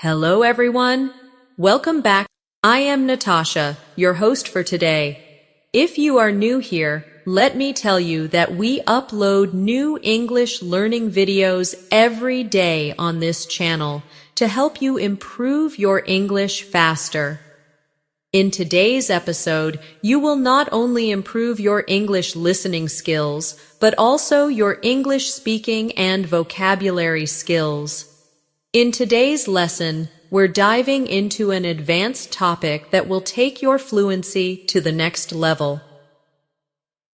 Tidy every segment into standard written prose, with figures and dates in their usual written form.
Hello, everyone. Welcome back. I am Natasha, your host for today. If you are new here, let me tell you that we upload new English learning videos every day on this channel to help you improve your English faster. In today's episode, you will not only improve your English listening skills, but also your English speaking and vocabulary skills. In today's lesson, we're diving into an advanced topic that will take your fluency to the next level.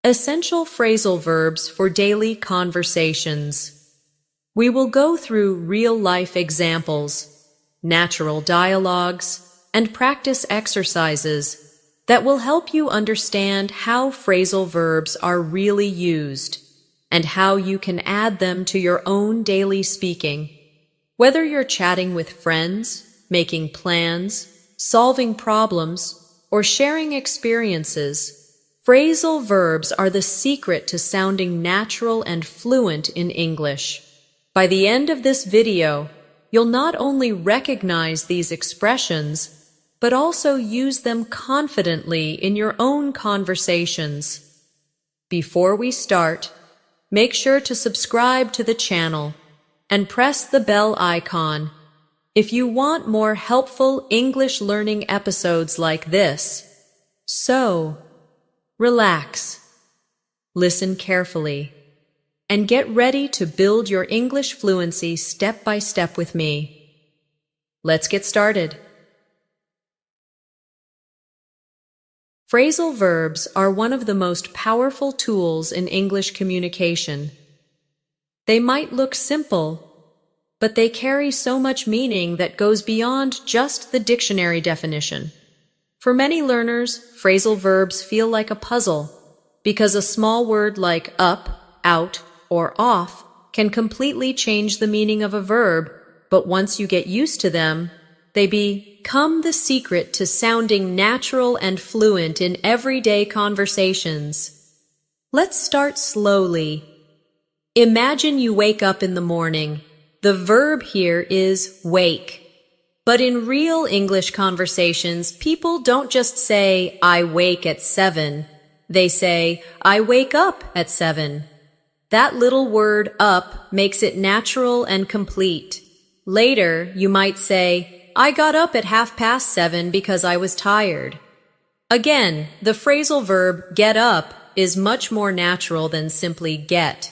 Essential phrasal verbs for daily conversations. We will go through real-life examples, natural dialogues, and practice exercises that will help you understand how phrasal verbs are really used and how you can add them to your own daily speaking. Whether you're chatting with friends, making plans, solving problems, or sharing experiences, phrasal verbs are the secret to sounding natural and fluent in English. By the end of this video, you'll not only recognize these expressions, but also use them confidently in your own conversations. Before we start, make sure to subscribe to the channel and press the bell icon if you want more helpful English learning episodes like this. So, relax, listen carefully, and get ready to build your English fluency step by step with me. Let's get started. Phrasal verbs are one of the most powerful tools in English communication. They might look simple, but they carry so much meaning that goes beyond just the dictionary definition. For many learners, phrasal verbs feel like a puzzle, because a small word like up, out, or off can completely change the meaning of a verb, but once you get used to them, they become the secret to sounding natural and fluent in everyday conversations. Let's start slowly. Imagine you wake up in the morning. The verb here is wake. But in real English conversations, people don't just say, I wake at 7. They say, I wake up at 7. That little word up makes it natural and complete. Later, you might say, I got up at 7:30 because I was tired. Again, the phrasal verb get up is much more natural than simply get.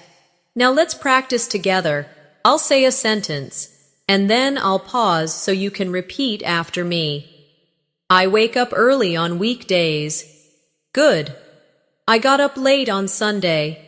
Now let's practice together. I'll say a sentence, and then I'll pause so you can repeat after me. I wake up early on weekdays. Good. I got up late on Sunday.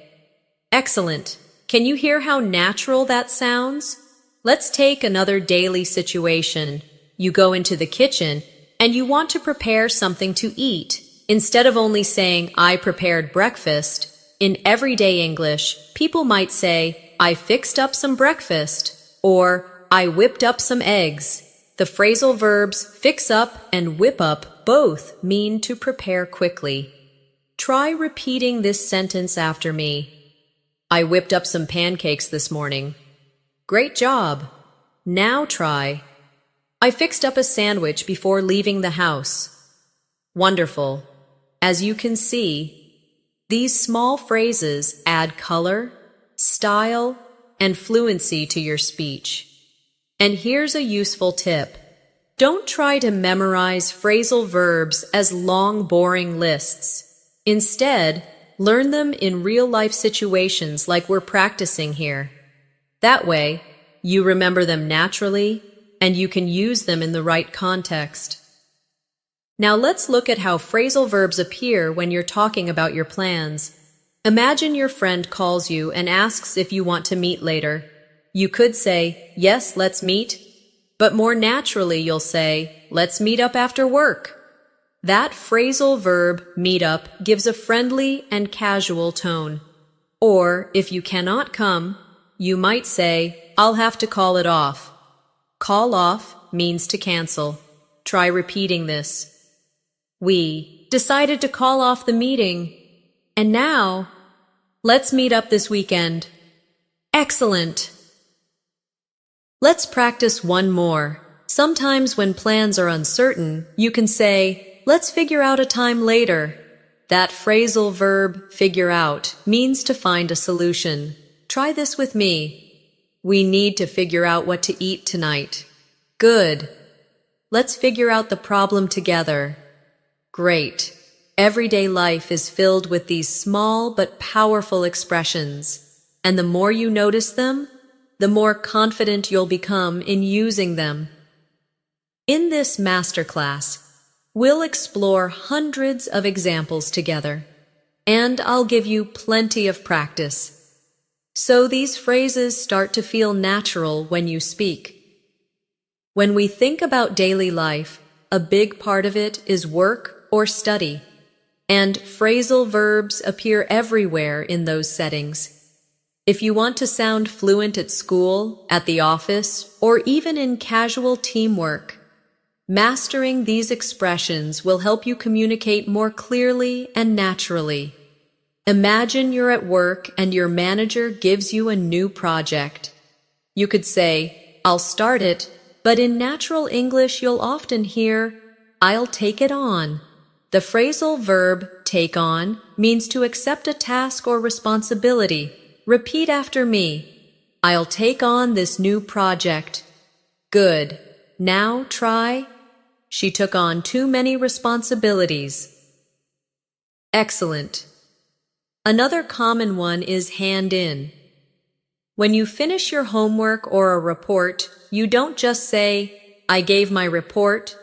Excellent. Can you hear how natural that sounds? Let's take another daily situation. You go into the kitchen and you want to prepare something to eat. Instead of only saying, I prepared breakfast, in everyday English, people might say, I fixed up some breakfast, or I whipped up some eggs. The phrasal verbs fix up and whip up both mean to prepare quickly. Try repeating this sentence after me. I whipped up some pancakes this morning. Great job. Now try. I fixed up a sandwich before leaving the house. Wonderful. As you can see, these small phrases add color, style, and fluency to your speech. And here's a useful tip. Don't try to memorize phrasal verbs as long, boring lists. Instead, learn them in real-life situations like we're practicing here. That way, you remember them naturally, and you can use them in the right context. Now let's look at how phrasal verbs appear when you're talking about your plans. Imagine your friend calls you and asks if you want to meet later. You could say, yes, let's meet, but more naturally you'll say, let's meet up after work. That phrasal verb, meet up, gives a friendly and casual tone. Or, if you cannot come, you might say, I'll have to call it off. Call off means to cancel. Try repeating this. We decided to call off the meeting. And now, let's meet up this weekend. Excellent. Let's practice one more. Sometimes when plans are uncertain, you can say, "Let's figure out a time later." That phrasal verb, figure out, means to find a solution. Try this with me. We need to figure out what to eat tonight. Good. Let's figure out the problem together. Great. Everyday life is filled with these small but powerful expressions, and the more you notice them, the more confident you'll become in using them. In this masterclass, we'll explore hundreds of examples together, and I'll give you plenty of practice, so these phrases start to feel natural when you speak. When we think about daily life, a big part of it is work or study, and phrasal verbs appear everywhere in those settings. If you want to sound fluent at school, at the office, or even in casual teamwork, mastering these expressions will help you communicate more clearly and naturally. Imagine you're at work and your manager gives you a new project. You could say, "I'll start it," but in natural English you'll often hear, "I'll take it on." The phrasal verb take on means to accept a task or responsibility. Repeat after me. "I'll take on this new project." Good. Now try. "She took on too many responsibilities." Excellent. Another common one is hand in. When you finish your homework or a report, you don't just say, "I gave my report."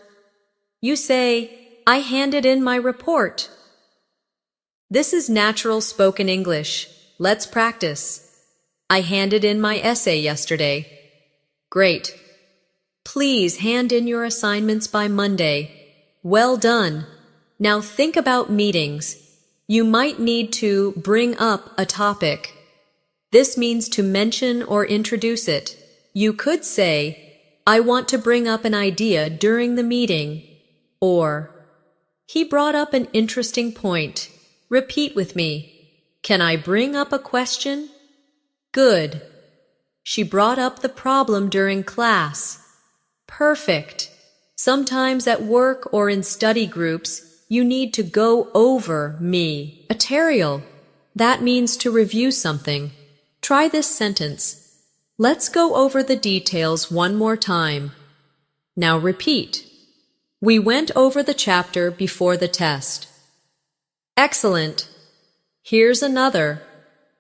You say, "I handed in my report." This is natural spoken English. Let's practice. "I handed in my essay yesterday." Great. "Please hand in your assignments by Monday." Well done. Now think about meetings. You might need to bring up a topic. This means to mention or introduce it. You could say, "I want to bring up an idea during the meeting," or, "He brought up an interesting point." Repeat with me. "Can I bring up a question?" Good. "She brought up the problem during class." Perfect. Sometimes at work or in study groups, you need to go over material. That means to review something. Try this sentence. Let's go over the details one more time. Now repeat. We went over the chapter before the test. Excellent. Here's another.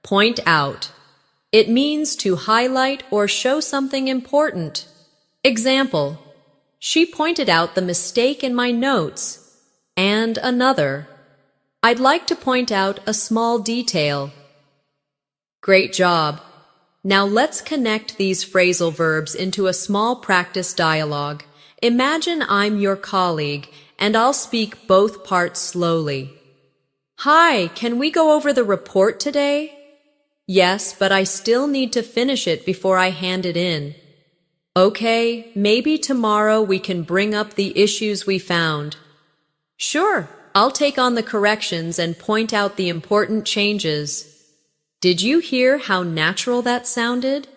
Point out. It means to highlight or show something important. Example. She pointed out the mistake in my notes. And another. I'd like to point out a small detail. Great job. Now let's connect these phrasal verbs into a small practice dialogue. Imagine I'm your colleague, and I'll speak both parts slowly. "Hi, can we go over the report today?" "Yes, but I still need to finish it before I hand it in." "Okay, maybe tomorrow we can bring up the issues we found." "Sure, I'll take on the corrections and point out the important changes." Did you hear how natural that sounded?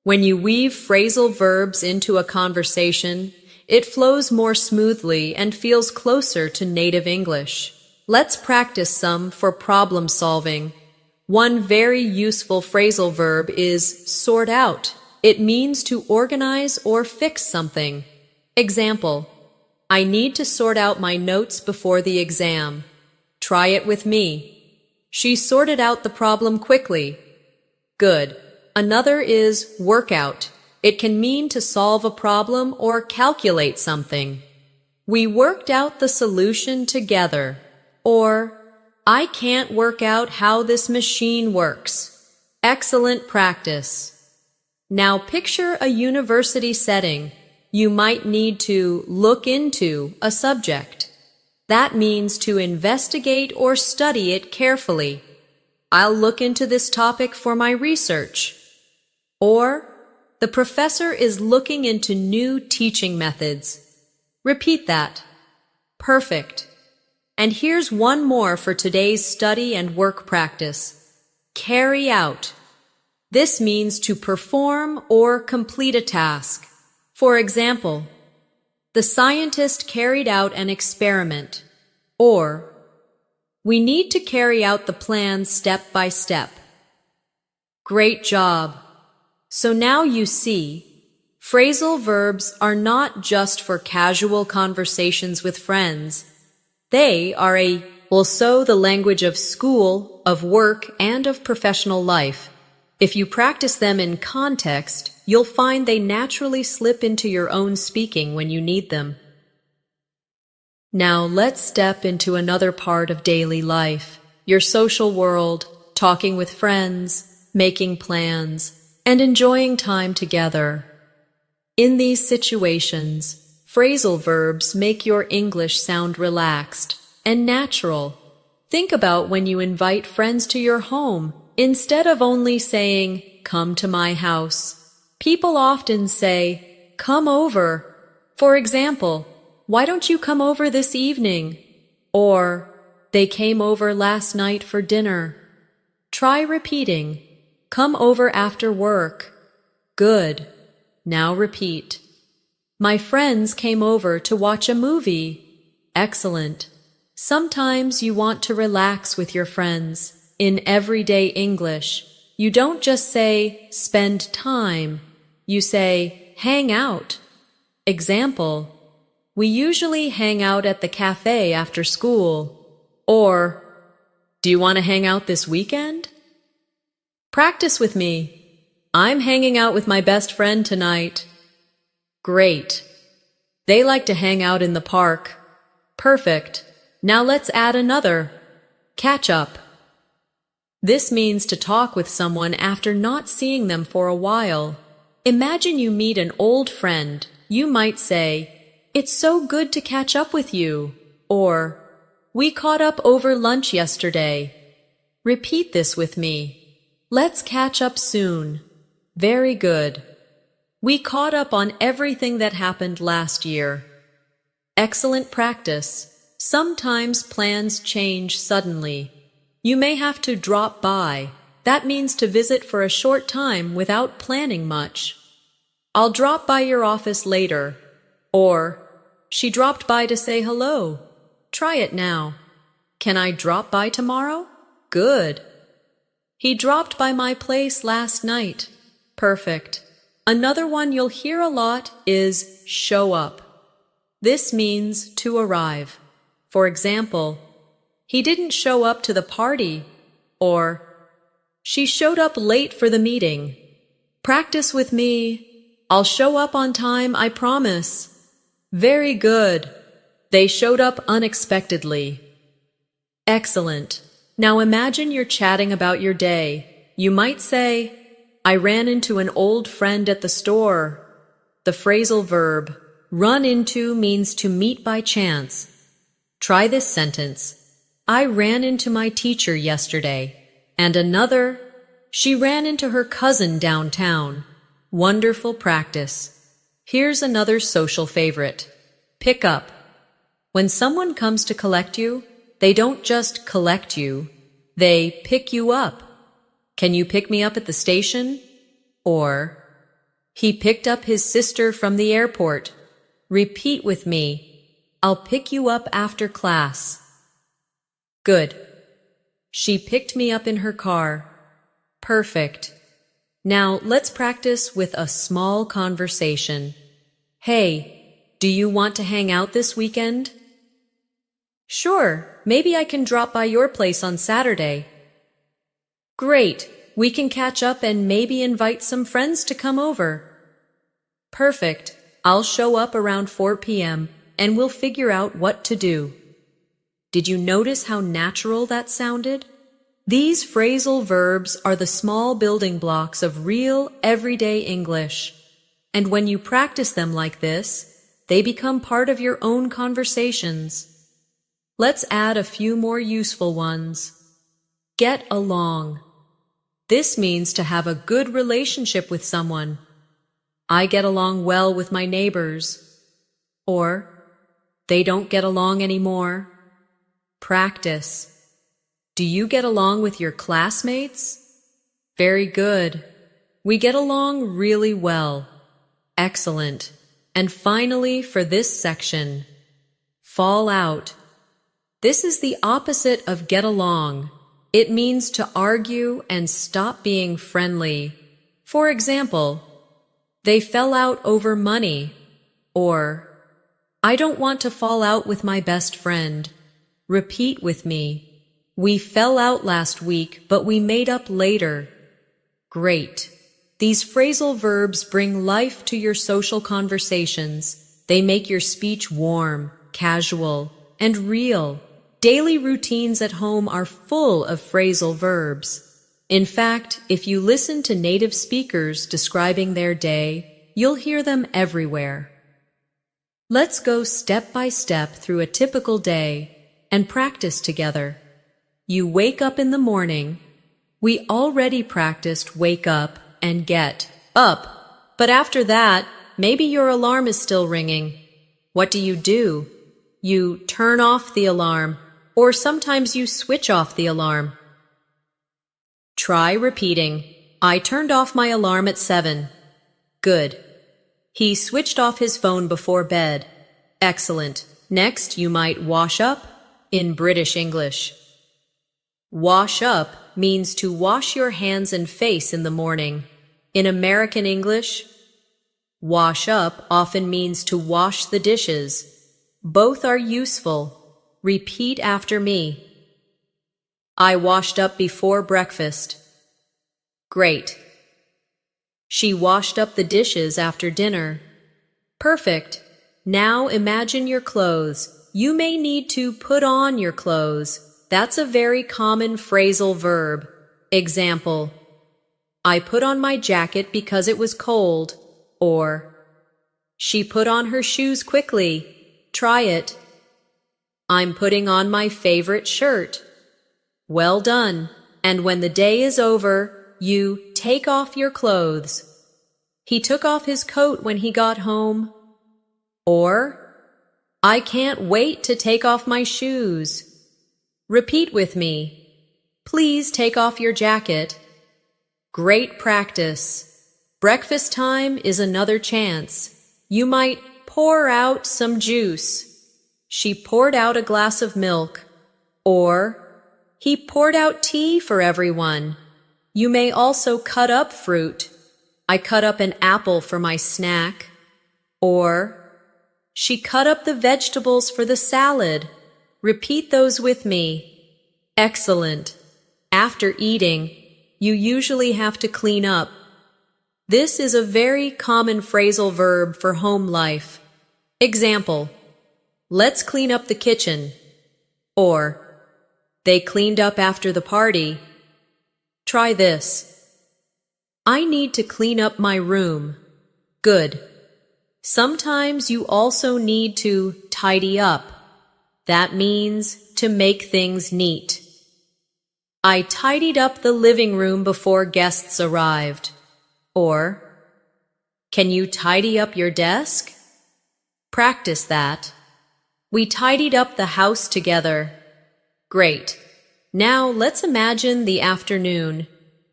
When you weave phrasal verbs into a conversation, it flows more smoothly and feels closer to native English. Let's practice some for problem solving. One very useful phrasal verb is sort out. It means to organize or fix something. Example, I need to sort out my notes before the exam. Try it with me. She sorted out the problem quickly. Good. Another is work out. It can mean to solve a problem or calculate something. We worked out the solution together. Or, I can't work out how this machine works. Excellent practice. Now picture a university setting. You might need to look into a subject. That means to investigate or study it carefully. I'll look into this topic for my research. Or, the professor is looking into new teaching methods. Repeat that. Perfect. And here's one more for today's study and work practice. Carry out. This means to perform or complete a task. For example, the scientist carried out an experiment, or we need to carry out the plan step by step. Great job! So now you see, phrasal verbs are not just for casual conversations with friends. They are also the language of school, of work, and of professional life. If you practice them in context, you'll find they naturally slip into your own speaking when you need them. Now let's step into another part of daily life, your social world, talking with friends, making plans, and enjoying time together. In these situations, phrasal verbs make your English sound relaxed and natural. Think about when you invite friends to your home. Instead of only saying, "Come to my house," people often say, "Come over." For example, "Why don't you come over this evening?" Or, "They came over last night for dinner." Try repeating, "Come over after work." Good. Now repeat, "My friends came over to watch a movie." Excellent. Sometimes you want to relax with your friends. In everyday English, you don't just say, "spend time." You say, "hang out." Example, "We usually hang out at the cafe after school." Or, "Do you want to hang out this weekend?" Practice with me. "I'm hanging out with my best friend tonight." Great. They like to hang out in the park. Perfect. Now let's add another. Catch up. This means to talk with someone after not seeing them for a while. Imagine you meet an old friend. You might say, "It's so good to catch up with you." Or, "We caught up over lunch yesterday." Repeat this with me. "Let's catch up soon." Very good. We caught up on everything that happened last year. Excellent practice. Sometimes plans change suddenly. You may have to drop by. That means to visit for a short time without planning much. "I'll drop by your office later." Or, "She dropped by to say hello." Try it now. "Can I drop by tomorrow?" Good. "He dropped by my place last night." Perfect. Another one you'll hear a lot is show up. This means to arrive. For example, "He didn't show up to the party." Or, "She showed up late for the meeting." Practice with me. "I'll show up on time, I promise." Very good. They showed up unexpectedly. Excellent. Now imagine you're chatting about your day. You might say, "I ran into an old friend at the store." The phrasal verb run into means to meet by chance. Try this sentence. "I ran into my teacher yesterday." And another, "She ran into her cousin downtown." Wonderful practice. Here's another social favorite. Pick up. When someone comes to collect you, they don't just collect you, they pick you up. "Can you pick me up at the station?" Or, "He picked up his sister from the airport." Repeat with me. "I'll pick you up after class." Good. "She picked me up in her car." Perfect. Now let's practice with a small conversation. "Hey, do you want to hang out this weekend?" "Sure, maybe I can drop by your place on Saturday." Great, we can catch up and maybe invite some friends to come over. Perfect, I'll show up around 4 p.m. and we'll figure out what to do. Did you notice how natural that sounded? These phrasal verbs are the small building blocks of real, everyday English. And when you practice them like this, they become part of your own conversations. Let's add a few more useful ones. Get along. This means to have a good relationship with someone. I get along well with my neighbors. Or, they don't get along anymore. Practice. Do you get along with your classmates? Very good. We get along really well. Excellent. And finally, for this section, fall out. This is the opposite of get along. It means to argue and stop being friendly. For example, they fell out over money, or I don't want to fall out with my best friend. Repeat with me. We fell out last week, but we made up later. Great. These phrasal verbs bring life to your social conversations. They make your speech warm, casual, and real. Daily routines at home are full of phrasal verbs. In fact, if you listen to native speakers describing their day, you'll hear them everywhere. Let's go step by step through a typical day and practice together. You wake up in the morning. We already practiced wake up and get up. But after that, maybe your alarm is still ringing. What do? You turn off the alarm, or sometimes you switch off the alarm. Try repeating, I turned off my alarm at 7. Good. He switched off his phone before bed. Excellent. Next, you might wash up in British English. Wash up means to wash your hands and face in the morning. In American English, wash up often means to wash the dishes. Both are useful. Repeat after me. I washed up before breakfast. Great. She washed up the dishes after dinner. Perfect. Now imagine your clothes. You may need to put on your clothes. That's a very common phrasal verb. Example, I put on my jacket because it was cold. Or, she put on her shoes quickly. Try it. I'm putting on my favorite shirt. Well done. And when the day is over, you take off your clothes. He took off his coat when he got home. Or, I can't wait to take off my shoes. Repeat with me. Please take off your jacket. Great practice. Breakfast time is another chance. You might pour out some juice. She poured out a glass of milk. Or, he poured out tea for everyone. You may also cut up fruit. I cut up an apple for my snack. Or, she cut up the vegetables for the salad. Repeat those with me. Excellent. After eating, you usually have to clean up. This is a very common phrasal verb for home life. Example, let's clean up the kitchen. Or, they cleaned up after the party. Try this. I need to clean up my room. Good. Sometimes you also need to tidy up. That means to make things neat. I tidied up the living room before guests arrived. Or, can you tidy up your desk? Practice that. We tidied up the house together. Great. Now let's imagine the afternoon.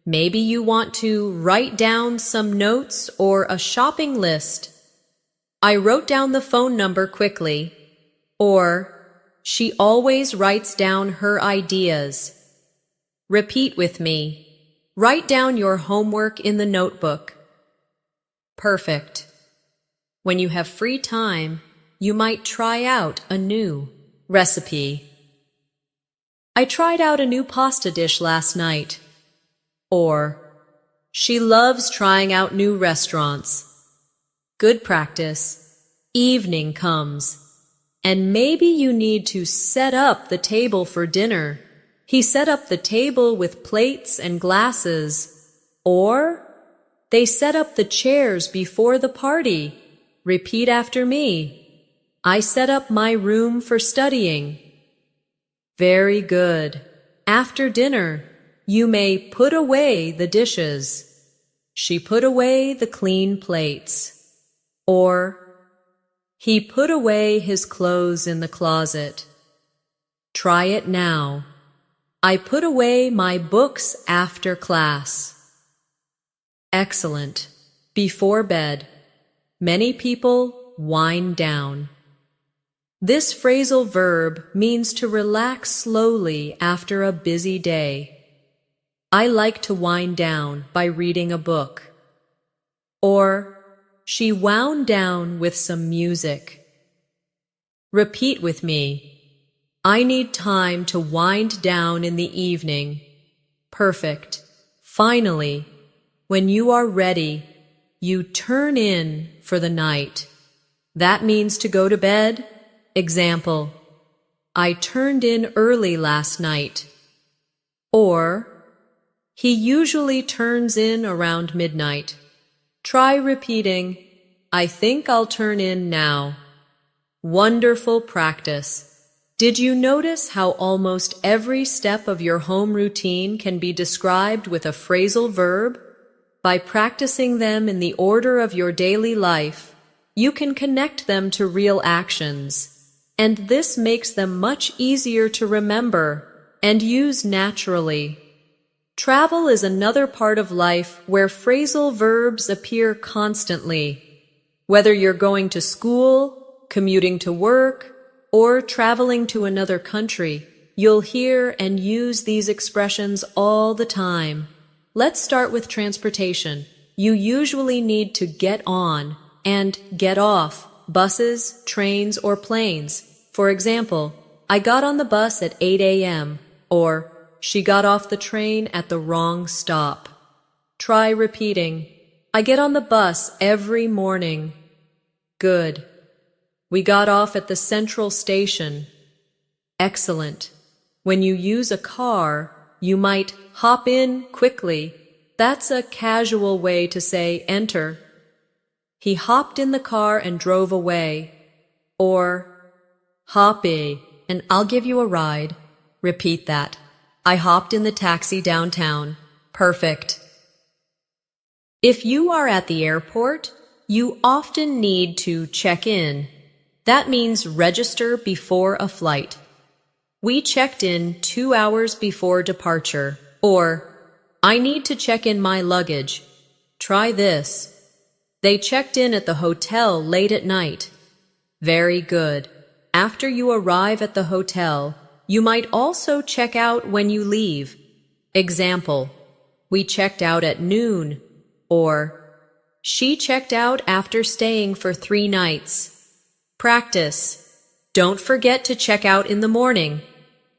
Maybe you want to write down some notes or a shopping list. I wrote down the phone number quickly. Or, she always writes down her ideas. Repeat with me. Write down your homework in the notebook. Perfect. When you have free time, you might try out a new recipe. I tried out a new pasta dish last night. Or, she loves trying out new restaurants. Good practice. Evening comes, and maybe you need to set up the table for dinner. He set up the table with plates and glasses. Or, they set up the chairs before the party. Repeat after me. I set up my room for studying. Very good. After dinner, you may put away the dishes. She put away the clean plates. Or, he put away his clothes in the closet. Try it now. I put away my books after class. Excellent. Before bed. Many people wind down. This phrasal verb means to relax slowly after a busy day. I like to wind down by reading a book. Or, she wound down with some music. Repeat with me. I need time to wind down in the evening. Perfect. Finally, when you are ready, you turn in for the night. That means to go to bed. Example, I turned in early last night. Or, he usually turns in around midnight. Try repeating, I think I'll turn in now. Wonderful practice. Did you notice how almost every step of your home routine can be described with a phrasal verb? By practicing them in the order of your daily life, you can connect them to real actions. And this makes them much easier to remember and use naturally. Travel is another part of life where phrasal verbs appear constantly. Whether you're going to school, commuting to work, or traveling to another country, you'll hear and use these expressions all the time. Let's start with transportation. You usually need to get on and get off buses, trains, or planes. For example, I got on the bus at 8 a.m. or she got off the train at the wrong stop. Try repeating, I get on the bus every morning. Good. We got off at the central station. Excellent. When you use a car, you might hop in quickly. That's a casual way to say enter. He hopped in the car and drove away. Or, hoppy, and I'll give you a ride. Repeat that. I hopped in the taxi downtown. Perfect. If you are at the airport, you often need to check in. That means register before a flight. We checked in 2 hours before departure. Or, I need to check in my luggage. Try this. They checked in at the hotel late at night. Very good. After you arrive at the hotel, you might also check out when you leave. Example, we checked out at noon. Or, she checked out after staying for 3 nights. Practice. Don't forget to check out in the morning.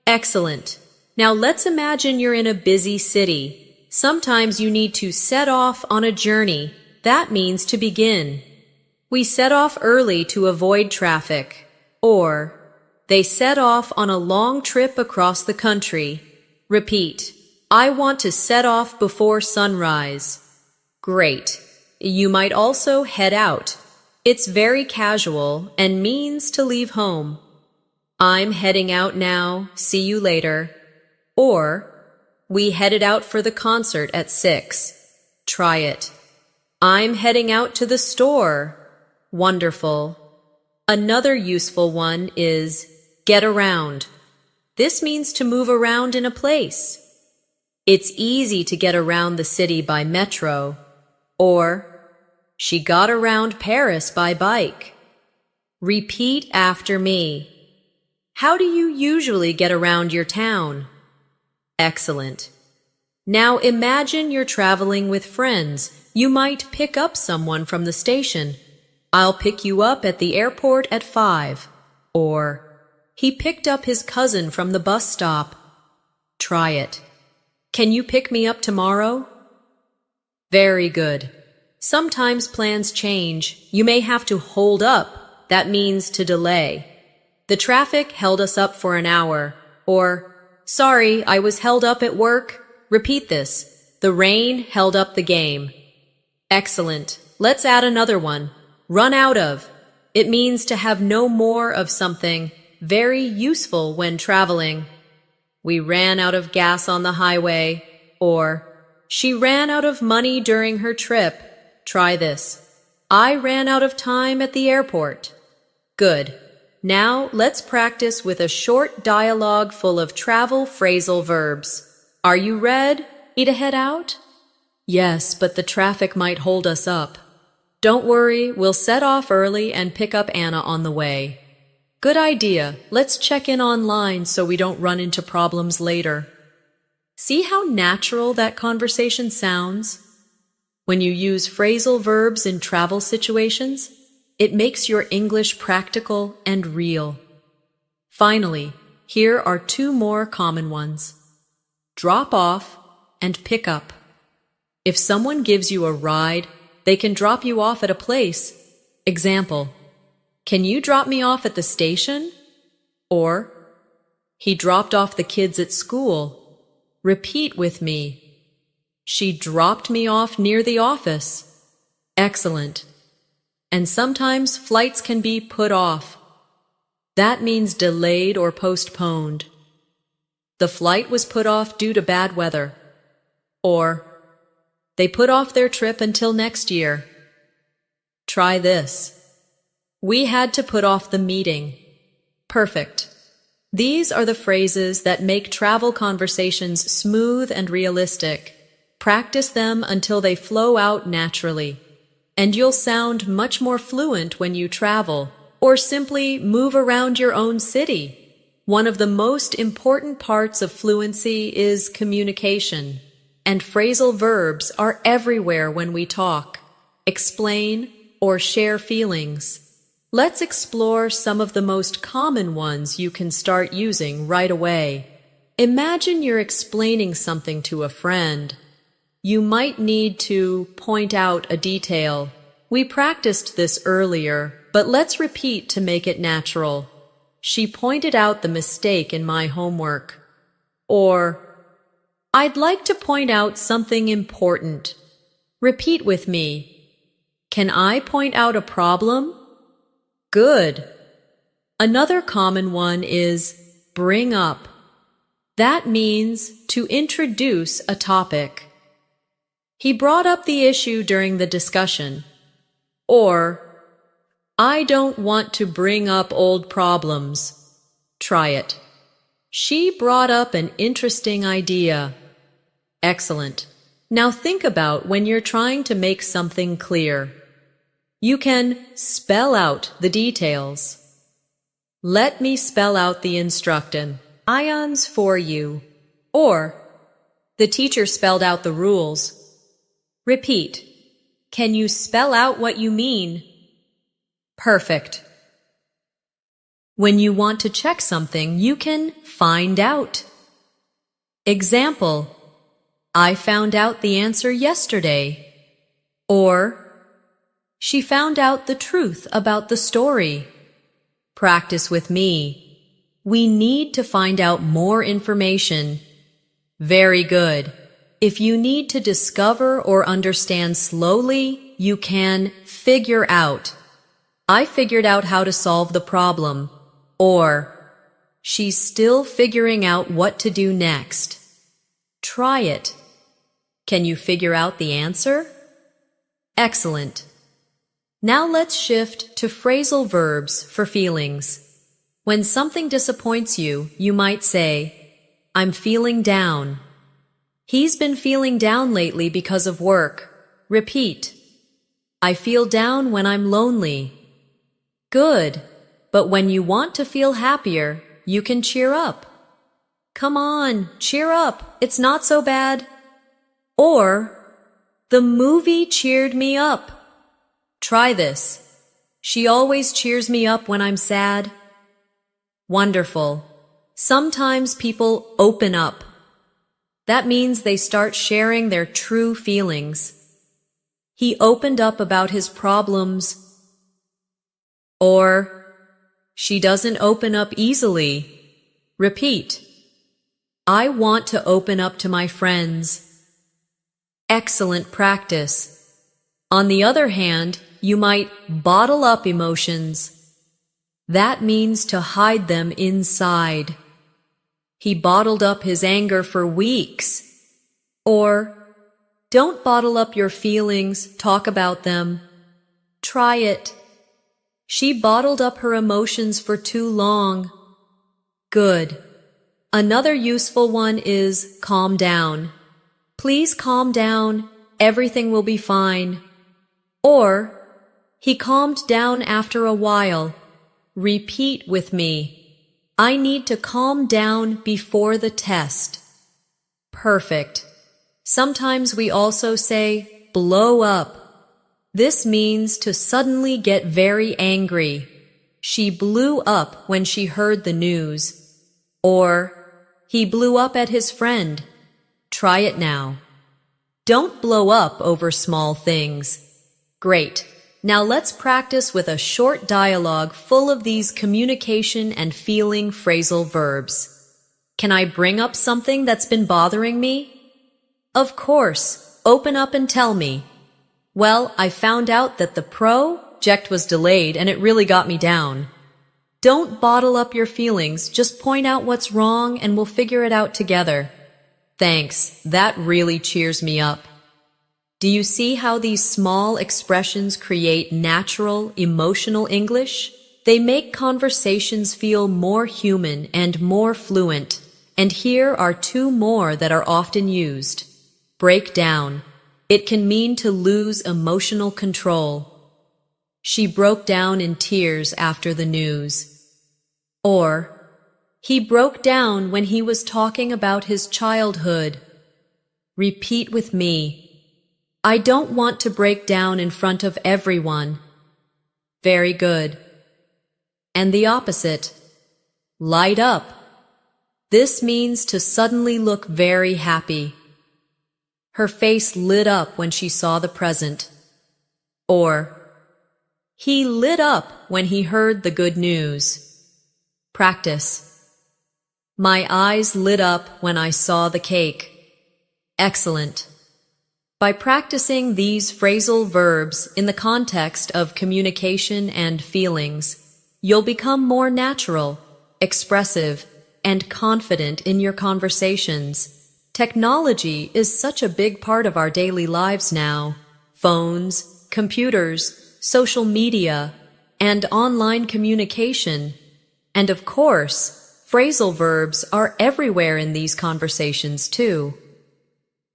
Excellent. Now let's imagine you're in a busy city. Sometimes you need to set off on a journey. That means to begin. We set off early to avoid traffic. Or, they set off on a long trip across the country. Repeat. I want to set off before sunrise. Great. You might also head out. It's very casual and means to leave home. I'm heading out now. See you later. Or, we headed out for the concert at 6. Try it. I'm heading out to the store. Wonderful. Another useful one is get around. This means to move around in a place. It's easy to get around the city by metro. Or, she got around Paris by bike. Repeat after me. How do you usually get around your town? Excellent. Now imagine you're traveling with friends. You might pick up someone from the station. I'll pick you up at the airport at 5. Or, he picked up his cousin from the bus stop. Try it. Can you pick me up tomorrow? Very good. Sometimes plans change. You may have to hold up. That means to delay. The traffic held us up for an hour. Or, sorry, I was held up at work. Repeat this. The rain held up the game. Excellent. Let's add another one. Run out of. It means to have no more of something. Very useful when traveling. We ran out of gas on the highway. Or, she ran out of money during her trip. Try this. I ran out of time at the airport. Good. Now let's practice with a short dialogue full of travel phrasal verbs. Are you ready to head out? Yes, but the traffic might hold us up. Don't worry, we'll set off early and pick up Anna on the way. Good idea. Let's check in online so we don't run into problems later. See how natural that conversation sounds? When you use phrasal verbs in travel situations, it makes your English practical and real. Finally, here are two more common ones. Drop off and pick up. If someone gives you a ride, they can drop you off at a place. Example, can you drop me off at the station? Or, he dropped off the kids at school. Repeat with me. She dropped me off near the office. Excellent. And sometimes flights can be put off. That means delayed or postponed. The flight was put off due to bad weather. Or, they put off their trip until next year. Try this. We had to put off the meeting. Perfect. These are the phrases that make travel conversations smooth and realistic. Practice them until they flow out naturally, and you'll sound much more fluent when you travel or simply move around your own city. One of the most important parts of fluency is communication, and phrasal verbs are everywhere when we talk, explain, or share feelings. Let's explore some of the most common ones you can start using right away. Imagine you're explaining something to a friend. You might need to point out a detail. We practiced this earlier, but let's repeat to make it natural. She pointed out the mistake in my homework. Or, I'd like to point out something important. Repeat with me. Can I point out a problem? Good. Another common one is bring up. That means to introduce a topic. He brought up the issue during the discussion. Or, I don't want to bring up old problems. Try it. She brought up an interesting idea. Excellent. Now think about when you're trying to make something clear. You can spell out the details. Let me spell out the instruction. Ions for you. Or, the teacher spelled out the rules. Repeat. Can you spell out what you mean? Perfect. When you want to check something, you can find out. Example, I found out the answer yesterday. Or, she found out the truth about the story. Practice with me. We need to find out more information. Very good. If you need to discover or understand slowly, you can figure out. I figured out how to solve the problem. Or, she's still figuring out what to do next. Try it. Can you figure out the answer? Excellent. Now let's shift to phrasal verbs for feelings. When something disappoints you, you might say, I'm feeling down. He's been feeling down lately because of work. Repeat. I feel down when I'm lonely. Good. But when you want to feel happier, you can cheer up. Come on, cheer up. It's not so bad. Or, the movie cheered me up. Try this. She always cheers me up when I'm sad. Wonderful. Sometimes people open up. That means they start sharing their true feelings. He opened up about his problems. Or, she doesn't open up easily. Repeat. I want to open up to my friends. Excellent practice. On the other hand, you might bottle up emotions. That means to hide them inside. He bottled up his anger for weeks. Or, don't bottle up your feelings, talk about them. Try it. She bottled up her emotions for too long. Good. Another useful one is calm down. Please calm down. Everything will be fine. Or, He calmed down after a while. Repeat with me. I need to calm down before the test. Perfect. Sometimes we also say blow up. This means to suddenly get very angry. She blew up when she heard the news. Or, he blew up at his friend. Try it now. Don't blow up over small things. Great. Now let's practice with a short dialogue full of these communication and feeling phrasal verbs. Can I bring up something that's been bothering me? Of course. Open up and tell me. Well, I found out that the project was delayed and it really got me down. Don't bottle up your feelings, just point out what's wrong and we'll figure it out together. Thanks, that really cheers me up. Do you see how these small expressions create natural, emotional English? They make conversations feel more human and more fluent. And here are two more that are often used. Break down. It can mean to lose emotional control. She broke down in tears after the news. Or, he broke down when he was talking about his childhood. Repeat with me. I don't want to break down in front of everyone. Very good. And the opposite. Light up. This means to suddenly look very happy. Her face lit up when she saw the present. Or, he lit up when he heard the good news. Practice. My eyes lit up when I saw the cake. Excellent. By practicing these phrasal verbs in the context of communication and feelings, you'll become more natural, expressive, and confident in your conversations. Technology is such a big part of our daily lives now. Phones, computers, social media, and online communication. And of course, phrasal verbs are everywhere in these conversations too.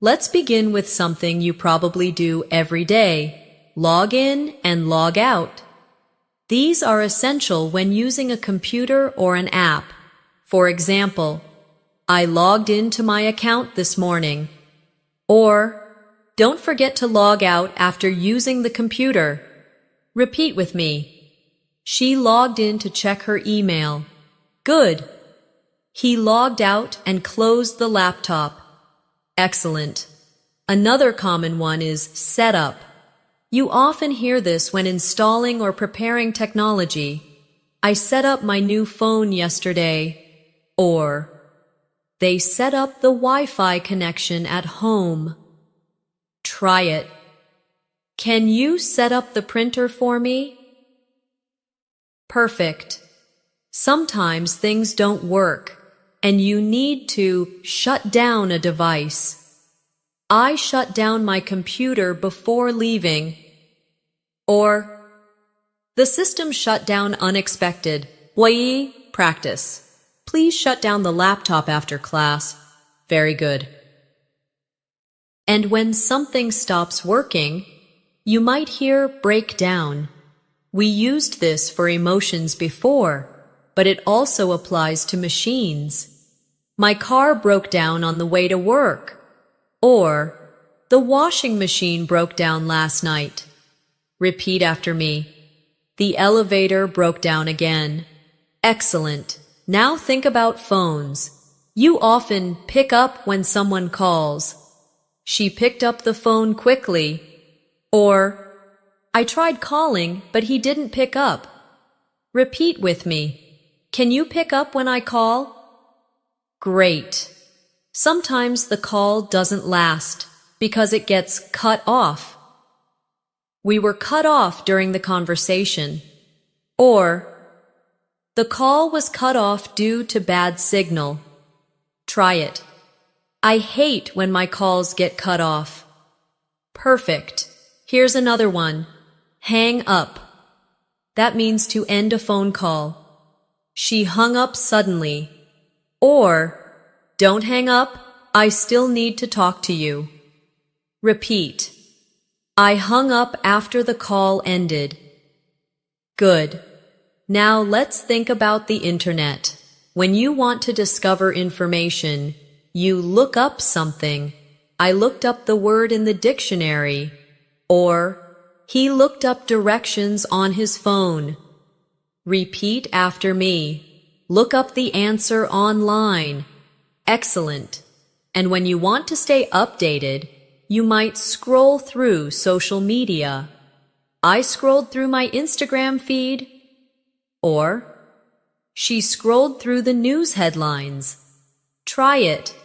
Let's begin with something you probably do every day. Log in and log out. These are essential when using a computer or an app. For example, I logged into my account this morning. Or, don't forget to log out after using the computer. Repeat with me. She logged in to check her email. Good. He logged out and closed the laptop. Excellent. Another common one is set up. You often hear this when installing or preparing technology. I set up my new phone yesterday. Or, they set up the Wi-Fi connection at home. Try it. Can you set up the printer for me? Perfect. Sometimes things don't work, and you need to shut down a device. I shut down my computer before leaving. Or, the system shut down unexpected. Practice. Please shut down the laptop after class. Very good. And when something stops working, you might hear break down. We used this for emotions before, but it also applies to machines. My car broke down on the way to work. Or, the washing machine broke down last night. Repeat after me. The elevator broke down again. Excellent. Now think about phones. You often pick up when someone calls. She picked up the phone quickly. Or, I tried calling, but he didn't pick up. Repeat with me. Can you pick up when I call? Great. Sometimes the call doesn't last because it gets cut off. We were cut off during the conversation. Or, the call was cut off due to bad signal. Try it. I hate when my calls get cut off. Perfect. Here's another one. Hang up. That means to end a phone call. She hung up suddenly. Or, don't hang up. I still need to talk to you. Repeat. I hung up after the call ended. Good. Now let's think about the internet. When you want to discover information, you look up something. I looked up the word in the dictionary. Or, he looked up directions on his phone. Repeat after me. Look up the answer online. Excellent. And when you want to stay updated, you might scroll through social media. I scrolled through my Instagram feed. Or, she scrolled through the news headlines. Try it.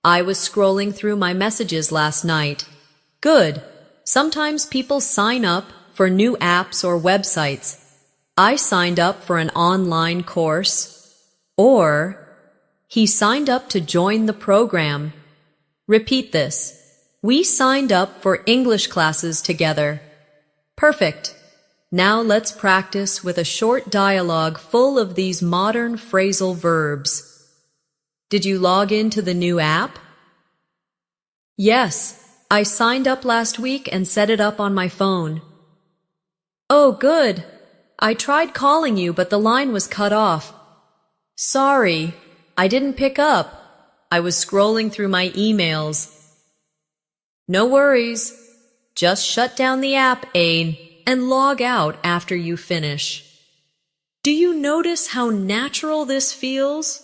I was scrolling through my messages last night. Good. Sometimes people sign up for new apps or websites. I signed up for an online course. Or, he signed up to join the program. Repeat this. We signed up for English classes together. Perfect. Now let's practice with a short dialogue full of these modern phrasal verbs. Did you log into the new app? Yes, I signed up last week and set it up on my phone. Oh, good. I tried calling you, but the line was cut off. Sorry, I didn't pick up. I was scrolling through my emails. No worries. Just shut down the app, Ain, and log out after you finish. Do you notice how natural this feels?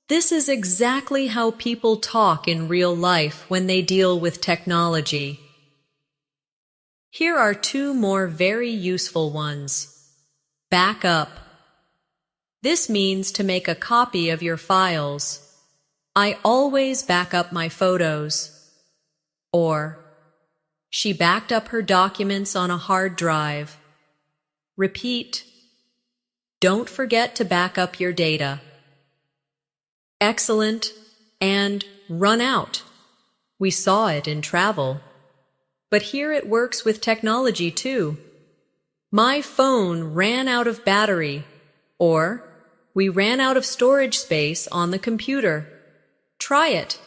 This is exactly how people talk in real life when they deal with technology. Here are two more very useful ones. Back up. This means to make a copy of your files. I always back up my photos. Or, she backed up her documents on a hard drive. Repeat. Don't forget to back up your data. Excellent and run out. We saw it in travel. But here it works with technology too. My phone ran out of battery. Or, we ran out of storage space on the computer. Try it.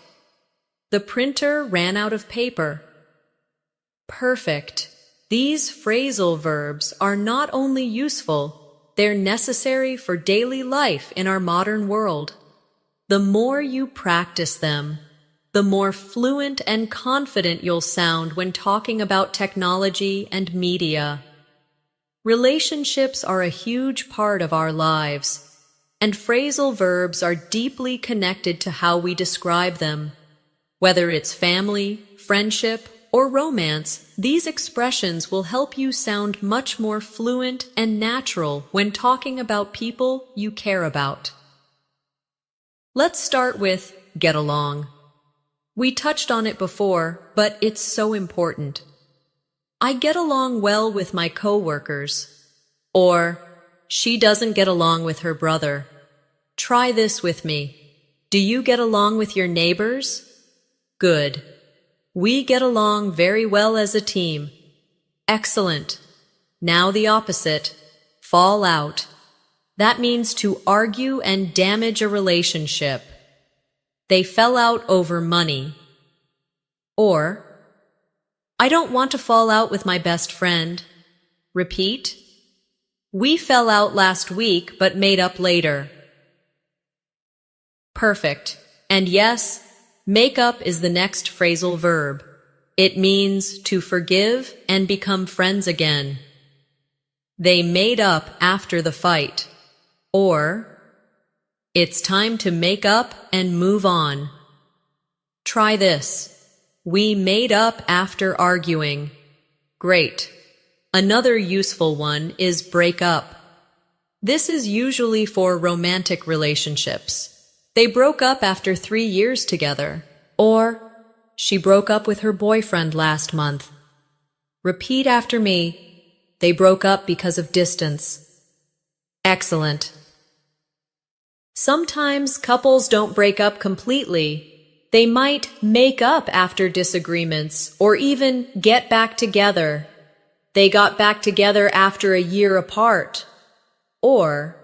The printer ran out of paper. Perfect. These phrasal verbs are not only useful, they're necessary for daily life in our modern world. The more you practice them, the more fluent and confident you'll sound when talking about technology and media. Relationships are a huge part of our lives, and phrasal verbs are deeply connected to how we describe them. Whether it's family, friendship, or romance, these expressions will help you sound much more fluent and natural when talking about people you care about. Let's start with get along. We touched on it before, but it's so important. I get along well with my coworkers. Or, she doesn't get along with her brother. Try this with me. Do you get along with your neighbors? Good. We get along very well as a team. Excellent. Now the opposite. Fall out. That means to argue and damage a relationship. They fell out over money. Or, I don't want to fall out with my best friend. Repeat. We fell out last week but made up later. Perfect. And yes, make up is the next phrasal verb. It means to forgive and become friends again. They made up after the fight. Or, it's time to make up and move on. Try this. We made up after arguing. Great. Another useful one is break up. This is usually for romantic relationships. They broke up after 3 years together. Or, she broke up with her boyfriend last month. Repeat after me. They broke up because of distance. Excellent. Sometimes couples don't break up completely. They might make up after disagreements or even get back together. They got back together after a year apart. Or,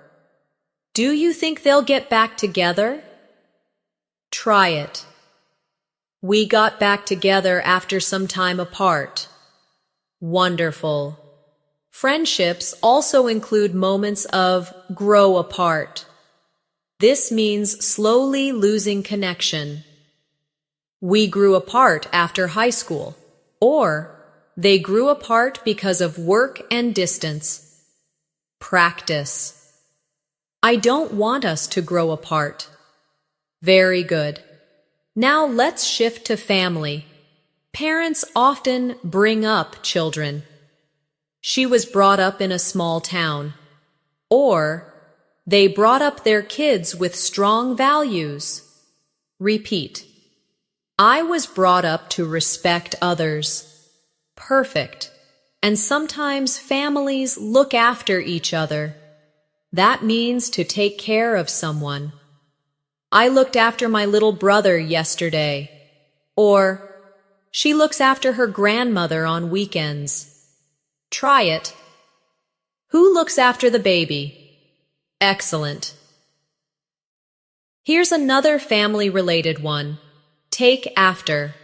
do you think they'll get back together? Try it. We got back together after some time apart. Wonderful. Friendships also include moments of grow apart. This means slowly losing connection. We grew apart after high school, or they grew apart because of work and distance. Practice. I don't want us to grow apart. Very good. Now let's shift to family. Parents often bring up children. She was brought up in a small town. Or they brought up their kids with strong values. Repeat. I was brought up to respect others. Perfect. And sometimes families look after each other. That means to take care of someone. I looked after my little brother yesterday. Or, she looks after her grandmother on weekends. Try it. Who looks after the baby? Excellent. Here's another family-related one. Take after.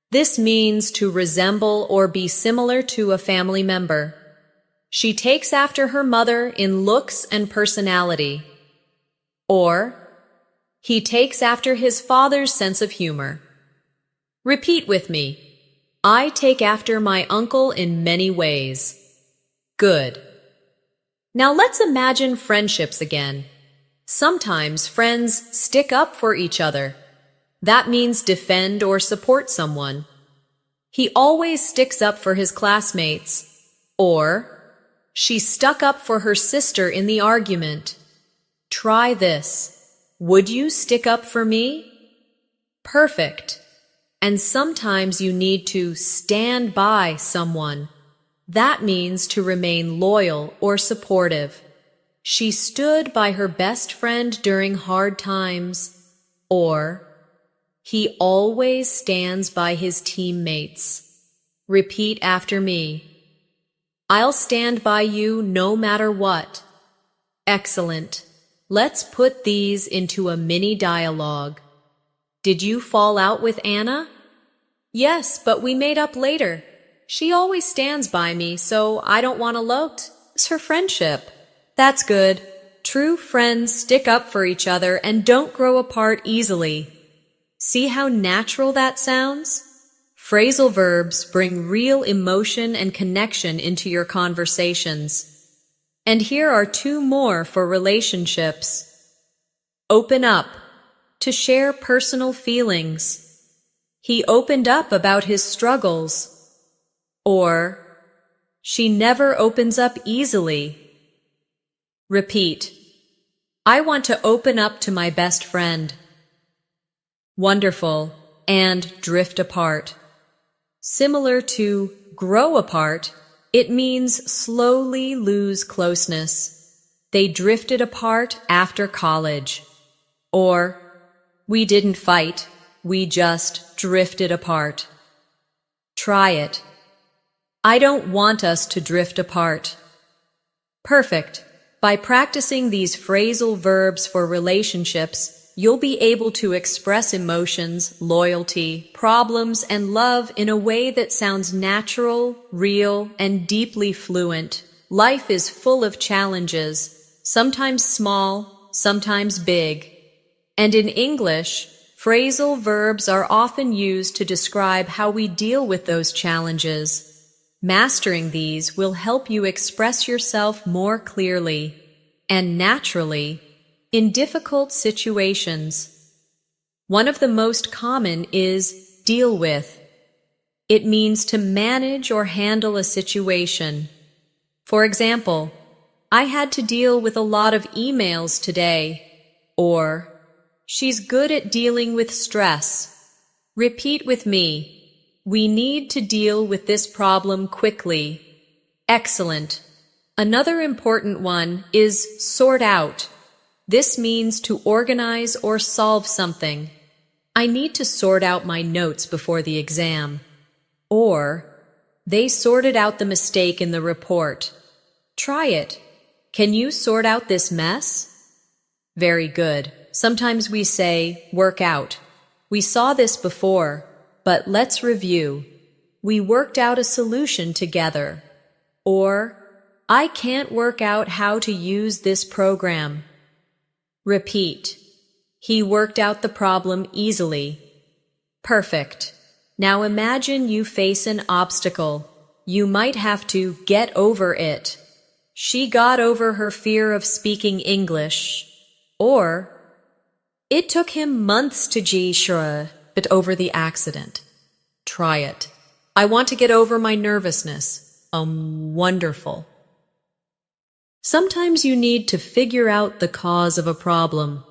This means to resemble or be similar to a family member. She takes after her mother in looks and personality. Or, he takes after his father's sense of humor. Repeat with me. I take after my uncle in many ways. Good. Now let's imagine friendships again. Sometimes friends stick up for each other. That means defend or support someone. He always sticks up for his classmates. Or, she stuck up for her sister in the argument. Try this. Would you stick up for me? Perfect. And sometimes you need to stand by someone. That means to remain loyal or supportive. She stood by her best friend during hard times. Or, he always stands by his teammates. Repeat after me. I'll stand by you no matter what. Excellent. Let's put these into a mini dialogue. Did you fall out with Anna? Yes, but we made up later. She always stands by me, so I don't want to lose her friendship. That's good. True friends stick up for each other and don't grow apart easily. See how natural that sounds? Phrasal verbs bring real emotion and connection into your conversations. And here are two more for relationships. Open up, to share personal feelings. He opened up about his struggles. Or, she never opens up easily. Repeat. I want to open up to my best friend. Wonderful. And drift apart. Similar to grow apart, it means slowly lose closeness. They drifted apart after college. Or, we didn't fight, we just drifted apart. Try it. I don't want us to drift apart. Perfect. By practicing these phrasal verbs for relationships, you'll be able to express emotions, loyalty, problems, and love in a way that sounds natural, real, and deeply fluent. Life is full of challenges, sometimes small, sometimes big. And in English, phrasal verbs are often used to describe how we deal with those challenges. Mastering these will help you express yourself more clearly and naturally in difficult situations. One of the most common is deal with. It means to manage or handle a situation. For example, I had to deal with a lot of emails today. Or, she's good at dealing with stress. Repeat with me. We need to deal with this problem quickly. Excellent. Another important one is sort out. This means to organize or solve something. I need to sort out my notes before the exam. Or, they sorted out the mistake in the report. Try it. Can you sort out this mess? Very good. Sometimes we say, work out. We saw this before, but let's review. We worked out a solution together. Or, I can't work out how to use this program. Repeat. He worked out the problem easily. Perfect. Now imagine you face an obstacle. You might have to get over it. She got over her fear of speaking English. Or, it took him months to get over the accident. Try it. I want to get over my nervousness. Wonderful. Sometimes you need to figure out the cause of a problem.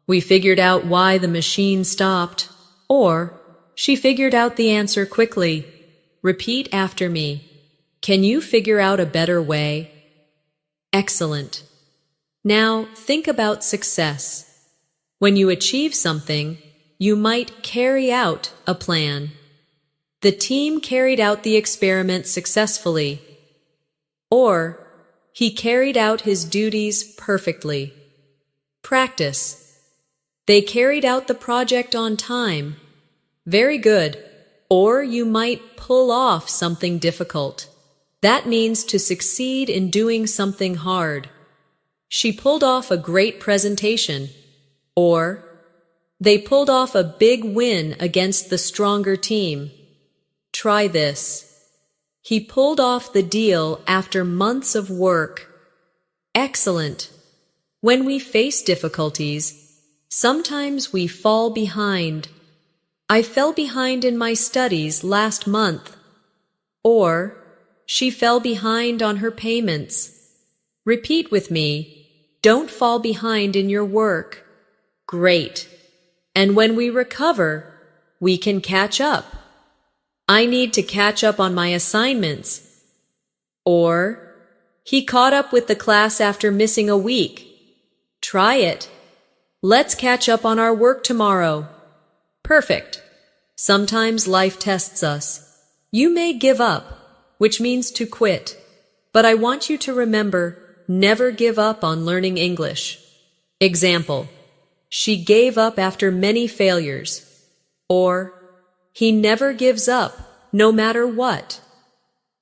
We figured out why the machine stopped, or she figured out the answer quickly. Repeat after me. Can you figure out a better way? Excellent. Now think about success. When you achieve something, you might carry out a plan. The team carried out the experiment successfully. Or, he carried out his duties perfectly. Practice. They carried out the project on time. Very good. Or you might pull off something difficult. That means to succeed in doing something hard. She pulled off a great presentation. Or, they pulled off a big win against the stronger team. Try this. He pulled off the deal after months of work. Excellent. When we face difficulties, sometimes we fall behind. I fell behind in my studies last month. Or, she fell behind on her payments. Repeat with me. Don't fall behind in your work. Great. And when we recover, we can catch up. I need to catch up on my assignments. Or, he caught up with the class after missing a week. Try it. Let's catch up on our work tomorrow. Perfect. Sometimes life tests us. You may give up, which means to quit. But I want you to remember, never give up on learning English. Example. She gave up after many failures. Or, he never gives up, no matter what.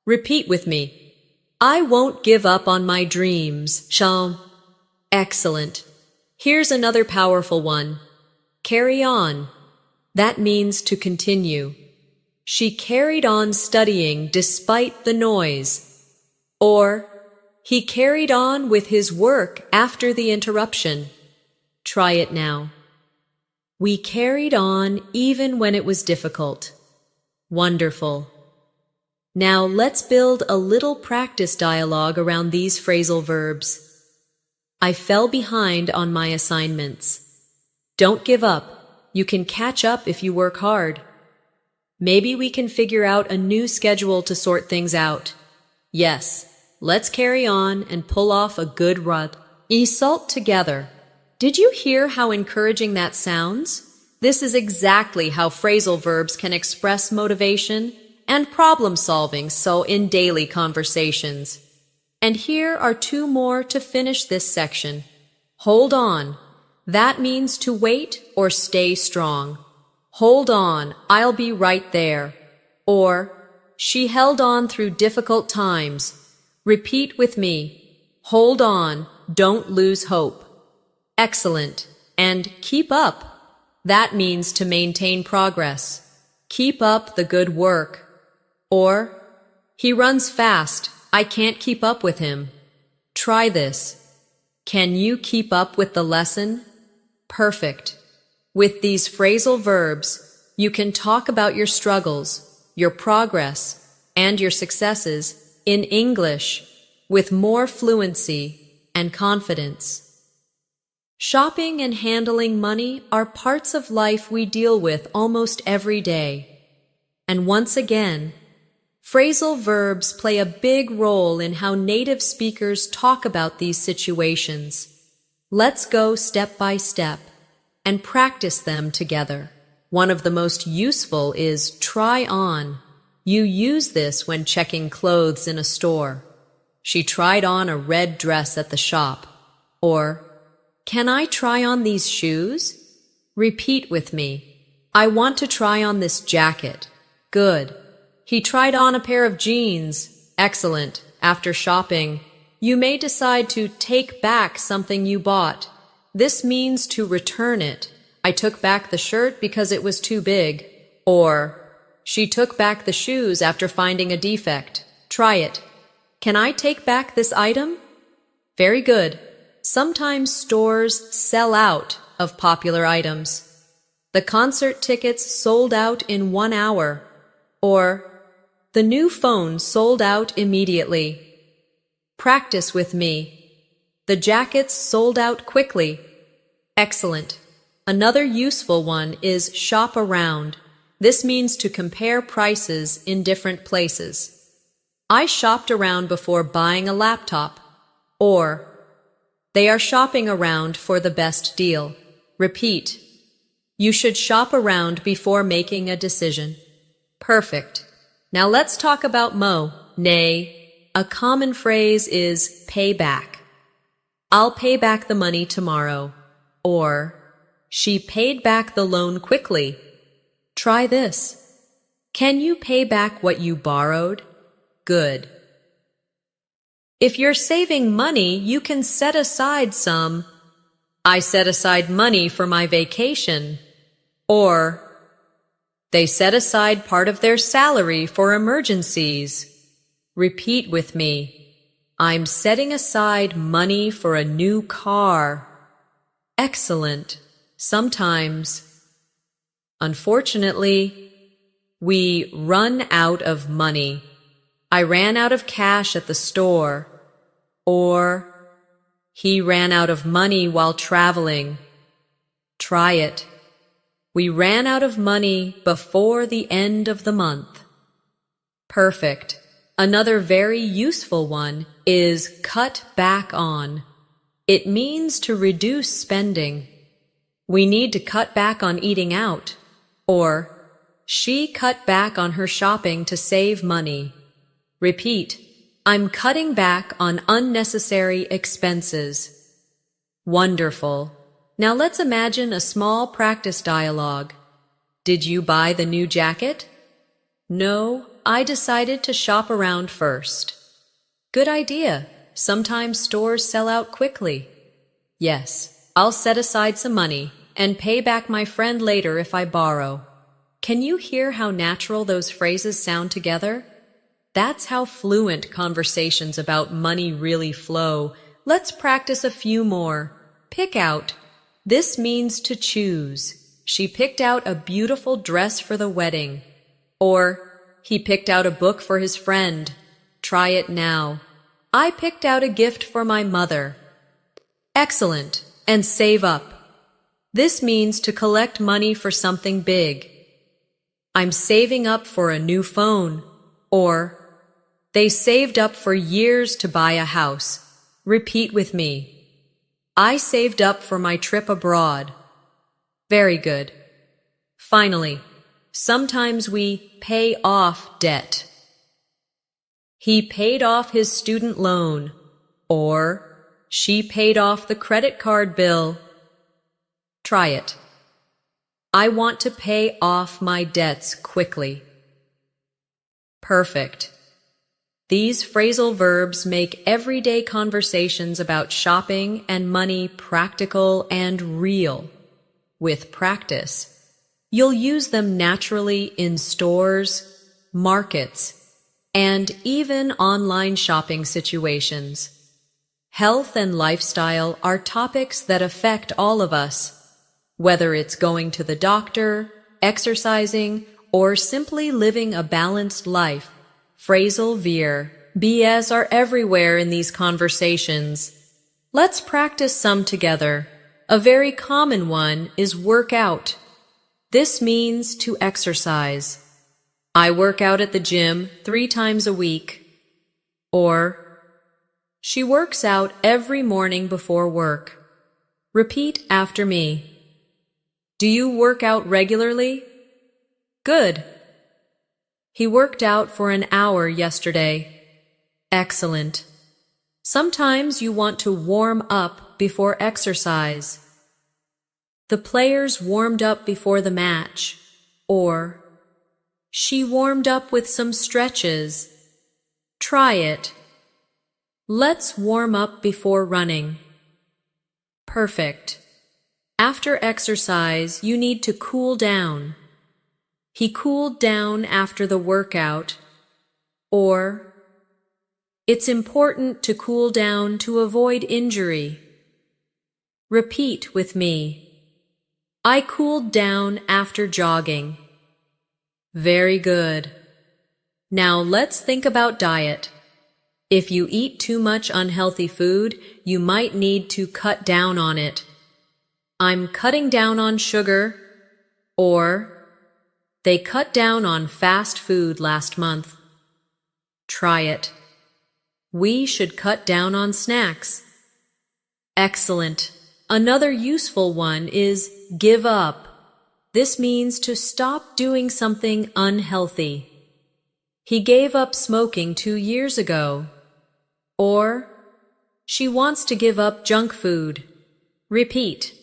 Repeat with me. I won't give up on my dreams. Excellent. Here's another powerful one. Carry on. That means to continue. She carried on studying despite the noise. Or, he carried on with his work after the interruption. Try it now. We carried on even when it was difficult. Wonderful. Now let's build a little practice dialogue around these phrasal verbs. I fell behind on my assignments. Don't give up. You can catch up if you work hard. Maybe we can figure out a new schedule to sort things out. Yes, let's carry on and pull off a good run. Result together. Did you hear how encouraging that sounds? This is exactly how phrasal verbs can express motivation and problem solving in daily conversations. And here are two more to finish this section. Hold on. That means to wait or stay strong. Hold on, I'll be right there. Or, she held on through difficult times. Repeat with me. Hold on, don't lose hope. Excellent. And keep up. That means to maintain progress. Keep up the good work. Or, he runs fast. I can't keep up with him. Try this. Can you keep up with the lesson? Perfect. With these phrasal verbs, you can talk about your struggles, your progress, and your successes in English with more fluency and confidence. Shopping and handling money are parts of life we deal with almost every day. And once again, phrasal verbs play a big role in how native speakers talk about these situations. Let's go step by step and practice them together. One of the most useful is try on. You use this when checking clothes in a store. She tried on a red dress at the shop. Or, can I try on these shoes? Repeat with me. I want to try on this jacket. Good. He tried on a pair of jeans. Excellent. after shopping, you may decide to take back something you bought. This means to return it. I took back the shirt because it was too big. Or, she took back the shoes after finding a defect. Try it. Can I take back this item? Very good. Sometimes stores sell out of popular items. The concert tickets sold out in 1 hour. Or, the new phone sold out immediately. Practice with me. The jackets sold out quickly. Excellent. Another useful one is shop around. This means to compare prices in different places. I shopped around before buying a laptop. Or, they are shopping around for the best deal. Repeat. You should shop around before making a decision. Perfect. Now let's talk about nay. A common phrase is pay back. I'll pay back the money tomorrow. Or, she paid back the loan quickly. Try this. Can you pay back what you borrowed? Good. If you're saving money, you can set aside some. I set aside money for my vacation. Or, they set aside part of their salary for emergencies. Repeat with me. I'm setting aside money for a new car. Excellent. Sometimes, unfortunately, we run out of money. I ran out of cash at the store. Or, he ran out of money while traveling. Try it. We ran out of money before the end of the month. Perfect. Another very useful one is cut back on. It means to reduce spending. We need to cut back on eating out. Or, she cut back on her shopping to save money. Repeat. I'm cutting back on unnecessary expenses. Wonderful. Now let's imagine a small practice dialogue. Did you buy the new jacket? No, I decided to shop around first. Good idea. Sometimes stores sell out quickly. Yes, I'll set aside some money and pay back my friend later if I borrow. Can you hear how natural those phrases sound together? That's how fluent conversations about money really flow. Let's practice a few more. Pick out. This means to choose. She picked out a beautiful dress for the wedding. Or, he picked out a book for his friend. Try it now. I picked out a gift for my mother. Excellent. And save up. This means to collect money for something big. I'm saving up for a new phone. Or, they saved up for years to buy a house. Repeat with me. I saved up for my trip abroad. Very good. Finally, sometimes we pay off debt. He paid off his student loan. Or, she paid off the credit card bill. Try it. I want to pay off my debts quickly. Perfect. These phrasal verbs make everyday conversations about shopping and money practical and real. With practice, you'll use them naturally in stores, markets, and even online shopping situations. Health and lifestyle are topics that affect all of us, whether it's going to the doctor, exercising, or simply living a balanced life. Phrasal verbs are everywhere in these conversations. Let's practice some together. A very common one is work out. This means to exercise. I work out at the gym 3 times a week. Or, she works out every morning before work. Repeat after me. Do you work out regularly? Good. He worked out for an hour yesterday. Excellent. Sometimes you want to warm up before exercise. The players warmed up before the match. Or, she warmed up with some stretches. Try it. Let's warm up before running. Perfect. After exercise, you need to cool down. He cooled down after the workout. Or, it's important to cool down to avoid injury. Repeat with me. I cooled down after jogging. Very good. Now let's think about diet. If you eat too much unhealthy food, you might need to cut down on it. I'm cutting down on sugar, or they cut down on fast food last month. Try it. We should cut down on snacks. Excellent. Another useful one is give up. This means to stop doing something unhealthy. He gave up smoking 2 years ago. Or, she wants to give up junk food. Repeat.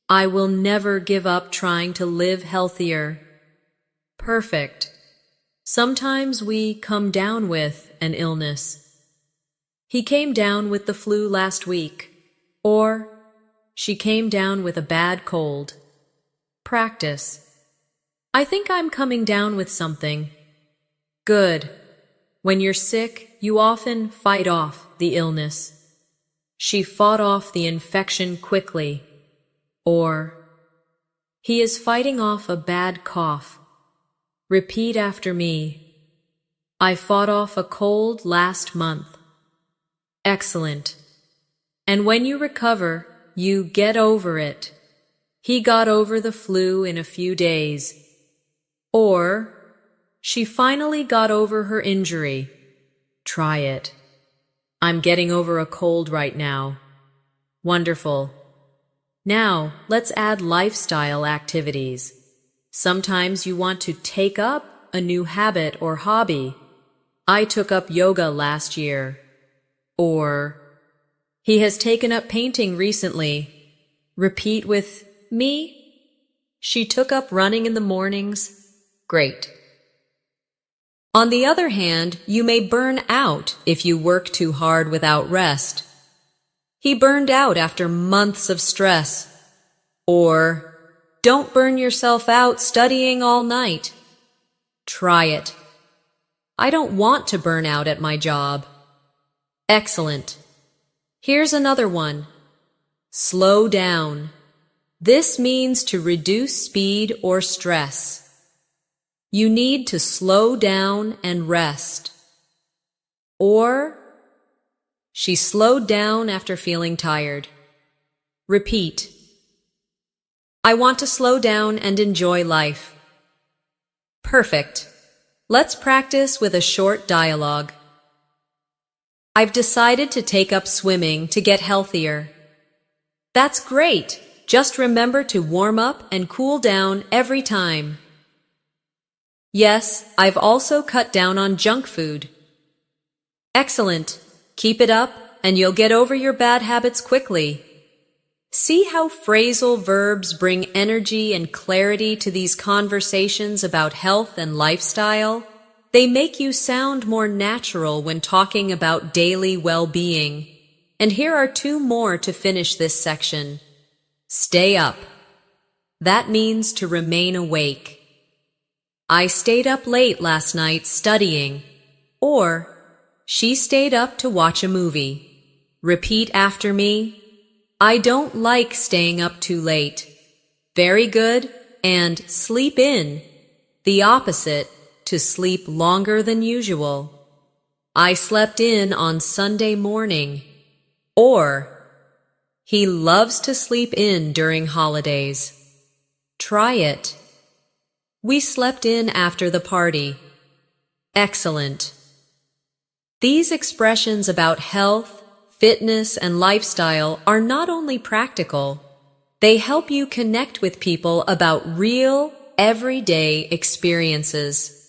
I will never give up trying to live healthier. Perfect. Sometimes we come down with an illness. He came down with the flu last week. Or, she came down with a bad cold. Practice. I think I'm coming down with something. Good. When you're sick, you often fight off the illness. She fought off the infection quickly. Or, he is fighting off a bad cough. Repeat after me. I fought off a cold last month. Excellent. And when you recover, you get over it. He got over the flu in a few days. Or, she finally got over her injury. Try it. I'm getting over a cold right now. Wonderful. Now, let's add lifestyle activities. Sometimes you want to take up a new habit or hobby. I took up yoga last year. Or, he has taken up painting recently. Repeat with me. She took up running in the mornings. Great. On the other hand, you may burn out if you work too hard without rest. He burned out after months of stress. Or, don't burn yourself out studying all night. Try it. I don't want to burn out at my job. Excellent. Here's another one. Slow down. This means to reduce speed or stress. You need to slow down and rest. Or, she slowed down after feeling tired. Repeat. I want to slow down and enjoy life. Perfect. Let's practice with a short dialogue. I've decided to take up swimming to get healthier. That's great. Just remember to warm up and cool down every time. Yes, I've also cut down on junk food. Excellent. Keep it up and you'll get over your bad habits quickly. See how phrasal verbs bring energy and clarity to these conversations about health and lifestyle? They make you sound more natural when talking about daily well-being. And here are 2 more to finish this section. Stay up. That means to remain awake. I stayed up late last night studying. Or, she stayed up to watch a movie. Repeat after me. I don't like staying up too late. Very good. And sleep in. The opposite, to sleep longer than usual. I slept in on Sunday morning. Or, he loves to sleep in during holidays. Try it. We slept in after the party. Excellent. These expressions about health, fitness, and lifestyle are not only practical, they help you connect with people about real, everyday experiences.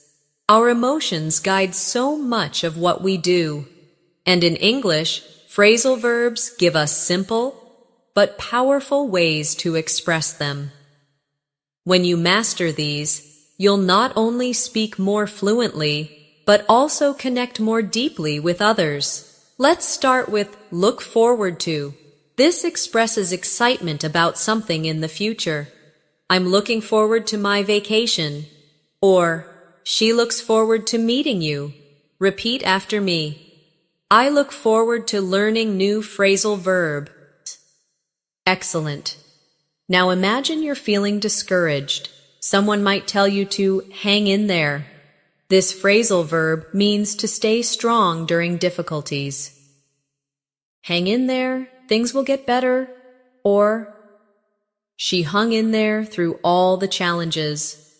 Our emotions guide so much of what we do. And in English, phrasal verbs give us simple but powerful ways to express them. When you master these, you'll not only speak more fluently, but also connect more deeply with others. Let's start with look forward to. This expresses excitement about something in the future. I'm looking forward to my vacation. Or, she looks forward to meeting you. Repeat after me. I look forward to learning new phrasal verbs. Excellent. Now imagine you're feeling discouraged. Someone might tell you to hang in there. This phrasal verb means to stay strong during difficulties. Hang in there, things will get better. Or, she hung in there through all the challenges.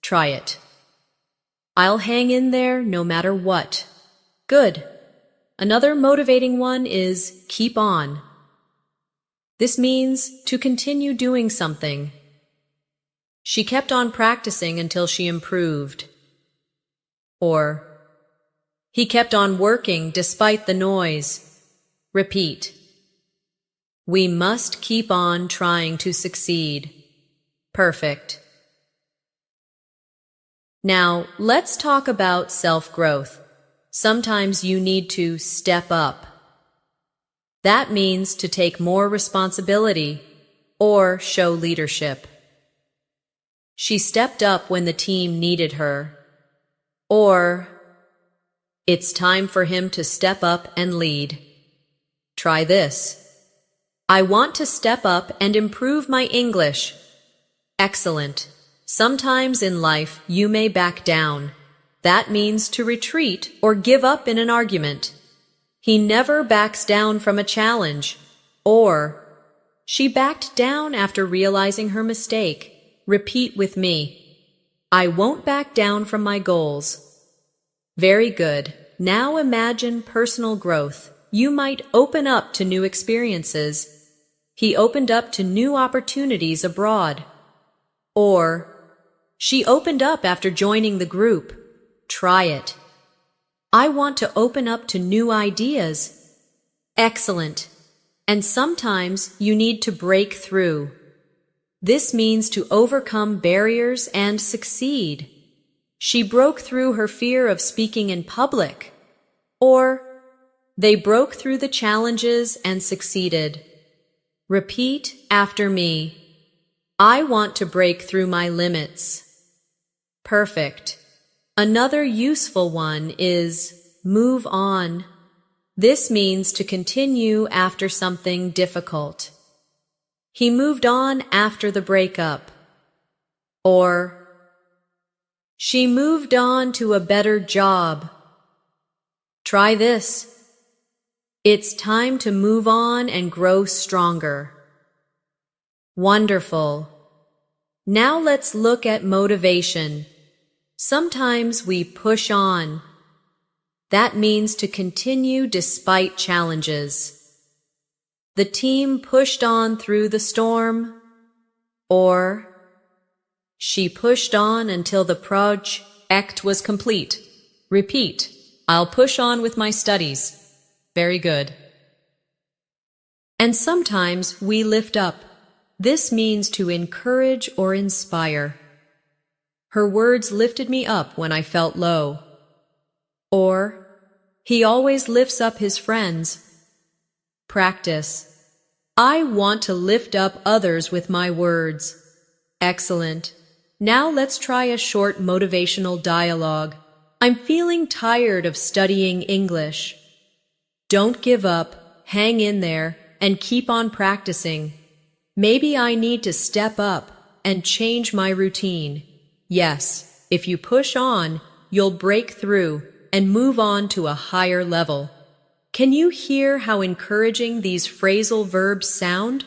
Try it. I'll hang in there no matter what. Good. Another motivating one is keep on. This means to continue doing something. She kept on practicing until she improved. Or, he kept on working despite the noise. Repeat. We must keep on trying to succeed. Perfect. Now, let's talk about self-growth. Sometimes you need to step up. That means to take more responsibility or show leadership. She stepped up when the team needed her. Or, it's time for him to step up and lead. Try this. I want to step up and improve my English. Excellent. Sometimes in life you may back down. That means to retreat or give up in an argument. He never backs down from a challenge. Or, she backed down after realizing her mistake. Repeat with me. I won't back down from my goals. Very good. Now imagine personal growth. You might open up to new experiences. He opened up to new opportunities abroad. Or, she opened up after joining the group. Try it. I want to open up to new ideas. Excellent. And sometimes you need to break through. This means to overcome barriers and succeed. She broke through her fear of speaking in public. Or, they broke through the challenges and succeeded. Repeat after me. I want to break through my limits. Perfect. Another useful one is move on. This means to continue after something difficult. He moved on after the breakup. Or, she moved on to a better job. Try this. It's time to move on and grow stronger. Wonderful. Now let's look at motivation. Sometimes we push on. That means to continue despite challenges. The team pushed on through the storm. Or, she pushed on until the project was complete. Repeat. I'll push on with my studies. Very good. And sometimes we lift up. This means to encourage or inspire. Her words lifted me up when I felt low. Or, he always lifts up his friends. Practice. I want to lift up others with my words. Excellent. Now let's try a short motivational dialogue. I'm feeling tired of studying English. Don't give up, hang in there, and keep on practicing. Maybe I need to step up and change my routine. Yes, if you push on, you'll break through and move on to a higher level. Can you hear how encouraging these phrasal verbs sound?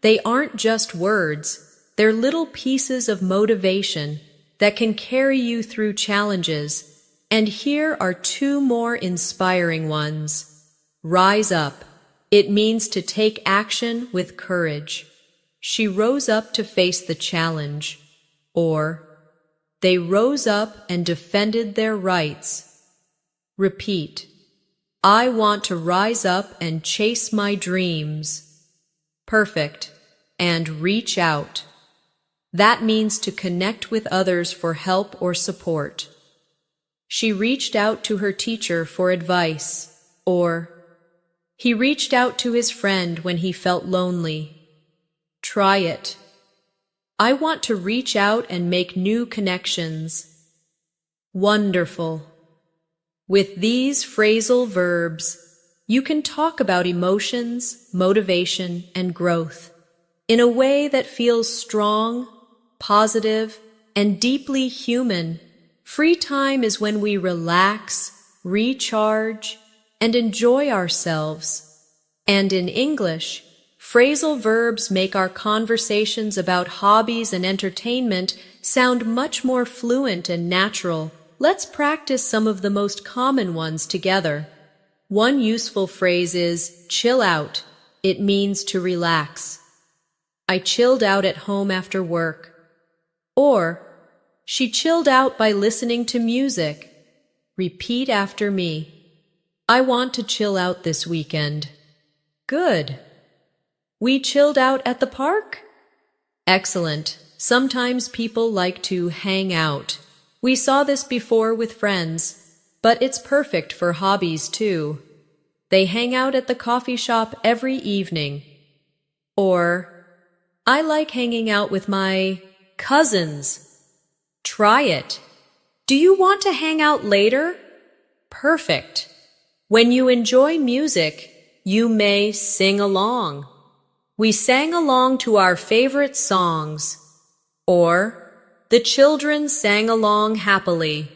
They aren't just words. They're little pieces of motivation that can carry you through challenges. And here are two more inspiring ones. Rise up. It means to take action with courage. She rose up to face the challenge. Or, they rose up and defended their rights. Repeat. I want to rise up and chase my dreams. Perfect. And reach out. That means to connect with others for help or support. She reached out to her teacher for advice. Or, He reached out to his friend when he felt lonely. Try it. I want to reach out and make new connections. Wonderful. With these phrasal verbs, you can talk about emotions, motivation, and growth in a way that feels strong, positive, and deeply human. Free time is when we relax, recharge, and enjoy ourselves. And in English, phrasal verbs make our conversations about hobbies and entertainment sound much more fluent and natural. Let's practice some of the most common ones together. One useful phrase is chill out. It means to relax. I chilled out at home after work. Or, she chilled out by listening to music. Repeat after me. I want to chill out this weekend. Good. We chilled out at the park? Excellent. Sometimes people like to hang out. We saw this before with friends, but it's perfect for hobbies too. They hang out at the coffee shop every evening. Or, I like hanging out with my cousins. Try it. Do you want to hang out later? Perfect. When you enjoy music, you may sing along. We sang along to our favorite songs. Or, the children sang along happily.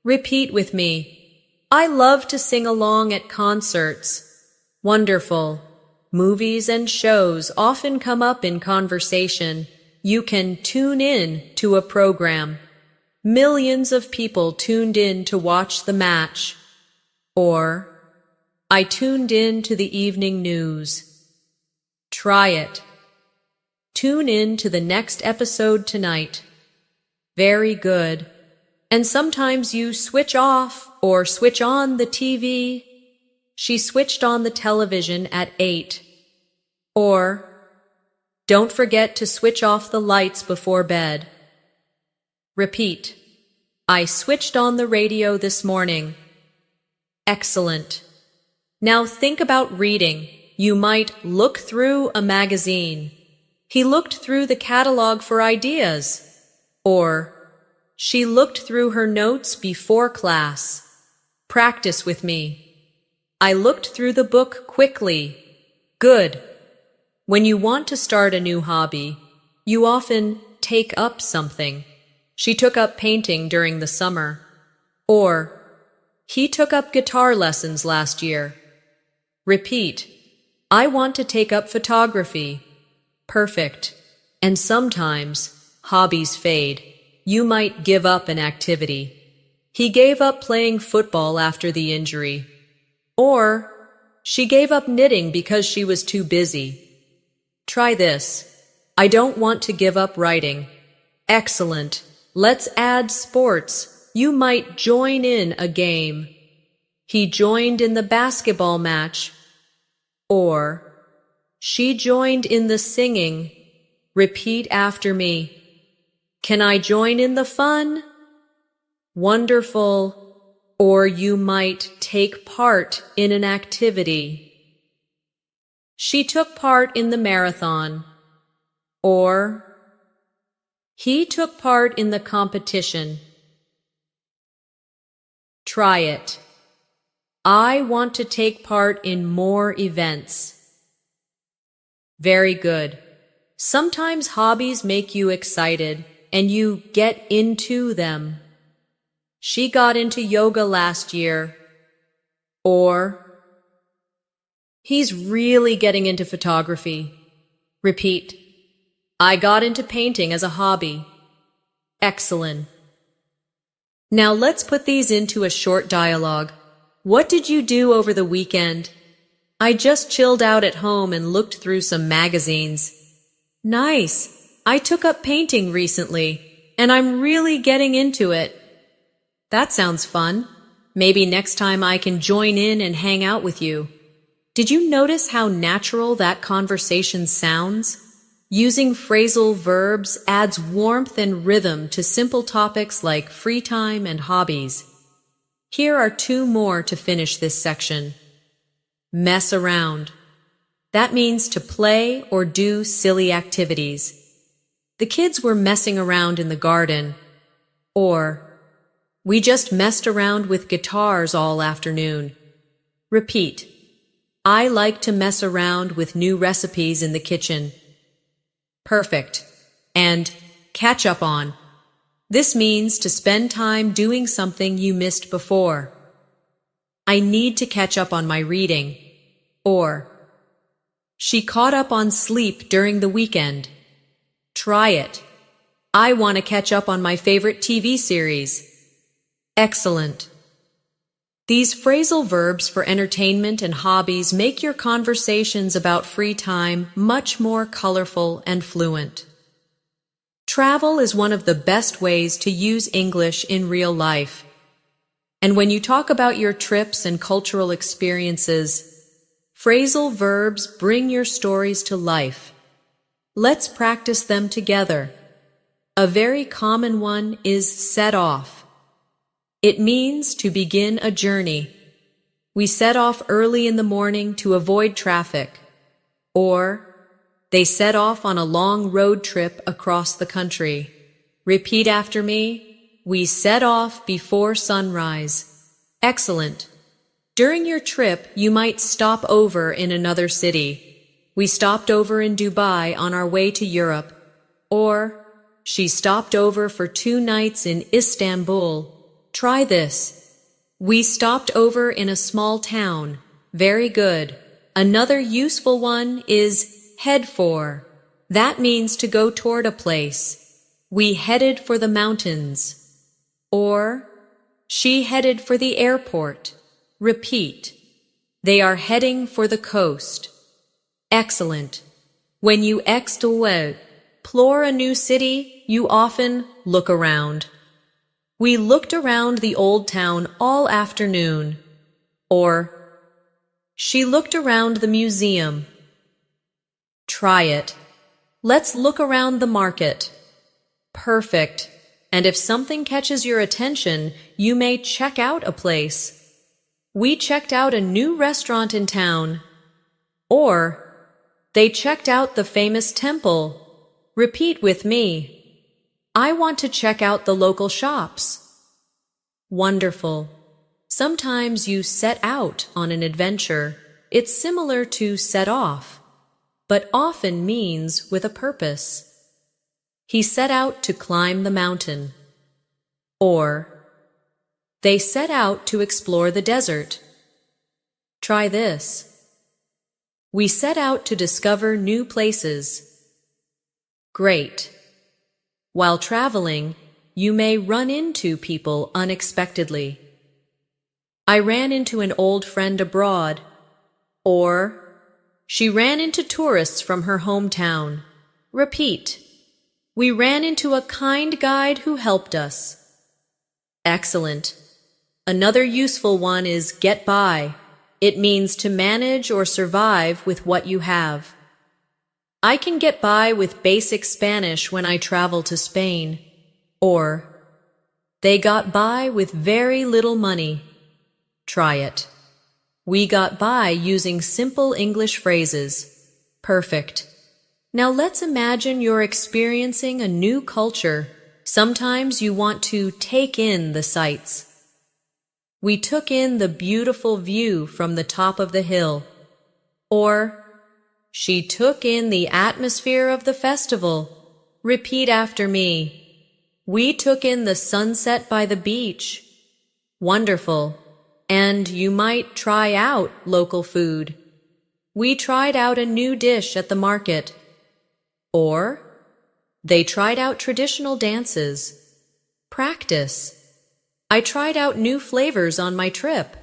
Repeat with me. I love to sing along at concerts. Wonderful. Movies and shows often come up in conversation. You can tune in to a program. Millions of people tuned in to watch the match. Or, I tuned in to the evening news. Try it. Tune in to the next episode tonight. Very good. And sometimes you switch off or switch on the TV. She switched on the television at 8. Or, don't forget to switch off the lights before bed. Repeat. I switched on the radio this morning. Excellent. Now think about reading. You might look through a magazine. He looked through the catalog for ideas. Or, she looked through her notes before class. Practice with me. I looked through the book quickly. Good. When you want to start a new hobby, you often take up something. She took up painting during the summer. Or, he took up guitar lessons last year. Repeat. I want to take up photography. Perfect. And sometimes, hobbies fade. You might give up an activity. He gave up playing football after the injury. Or, she gave up knitting because she was too busy. Try this. I don't want to give up writing. Excellent. Let's add sports. You might join in a game. He joined in the basketball match. Or, she joined in the singing. Repeat after me. Can I join in the fun? Wonderful. Or you might take part in an activity. She took part in the marathon. Or, he took part in the competition. Try it. I want to take part in more events. Very good. Sometimes hobbies make you excited, and you get into them. She got into yoga last year. Or, he's really getting into photography. Repeat. I got into painting as a hobby. Excellent. Now let's put these into a short dialogue. What did you do over the weekend? I just chilled out at home and looked through some magazines. Nice. I took up painting recently, and I'm really getting into it. That sounds fun. Maybe next time I can join in and hang out with you. Did you notice how natural that conversation sounds? Using phrasal verbs adds warmth and rhythm to simple topics like free time and hobbies. Here are 2 more to finish this section. Mess around. That means to play or do silly activities. The kids were messing around in the garden. Or, we just messed around with guitars all afternoon. Repeat. I like to mess around with new recipes in the kitchen. Perfect. And catch up on. This means to spend time doing something you missed before. I need to catch up on my reading. Or, she caught up on sleep during the weekend. Try it. I want to catch up on my favorite TV series. Excellent. These phrasal verbs for entertainment and hobbies make your conversations about free time much more colorful and fluent. Travel is one of the best ways to use English in real life. And when you talk about your trips and cultural experiences, phrasal verbs bring your stories to life. Let's practice them together. A very common one is set off. It means to begin a journey. We set off early in the morning to avoid traffic. Or, they set off on a long road trip across the country. Repeat after me. We set off before sunrise. Excellent. During your trip, you might stop over in another city. We stopped over in Dubai on our way to Europe. Or, she stopped over for 2 nights in Istanbul. Try this. We stopped over in a small town. Very good. Another useful one is head for. That means to go toward a place. We headed for the mountains. Or, she headed for the airport. Repeat. They are heading for the coast. Excellent. When you explore a new city, you often look around. We looked around the old town all afternoon. Or, she looked around the museum. Try it. Let's look around the market. Perfect. And if something catches your attention, you may check out a place. We checked out a new restaurant in town. Or, they checked out the famous temple. Repeat with me. I want to check out the local shops. Wonderful. Sometimes you set out on an adventure. It's similar to set off, but often means with a purpose. He set out to climb the mountain. Or, they set out to explore the desert. Try this. We set out to discover new places. Great. While traveling, you may run into people unexpectedly. I ran into an old friend abroad. Or, she ran into tourists from her hometown. Repeat. We ran into a kind guide who helped us. Excellent. Another useful one is get by. It means to manage or survive with what you have. I can get by with basic Spanish when I travel to Spain. Or, they got by with very little money. Try it. We got by using simple English phrases. Perfect. Now let's imagine you're experiencing a new culture. Sometimes you want to take in the sights. We took in the beautiful view from the top of the hill. Or, she took in the atmosphere of the festival. Repeat after me. We took in the sunset by the beach. Wonderful. And you might try out local food. We tried out a new dish at the market. Or, they tried out traditional dances. Practice. I tried out new flavors on my trip.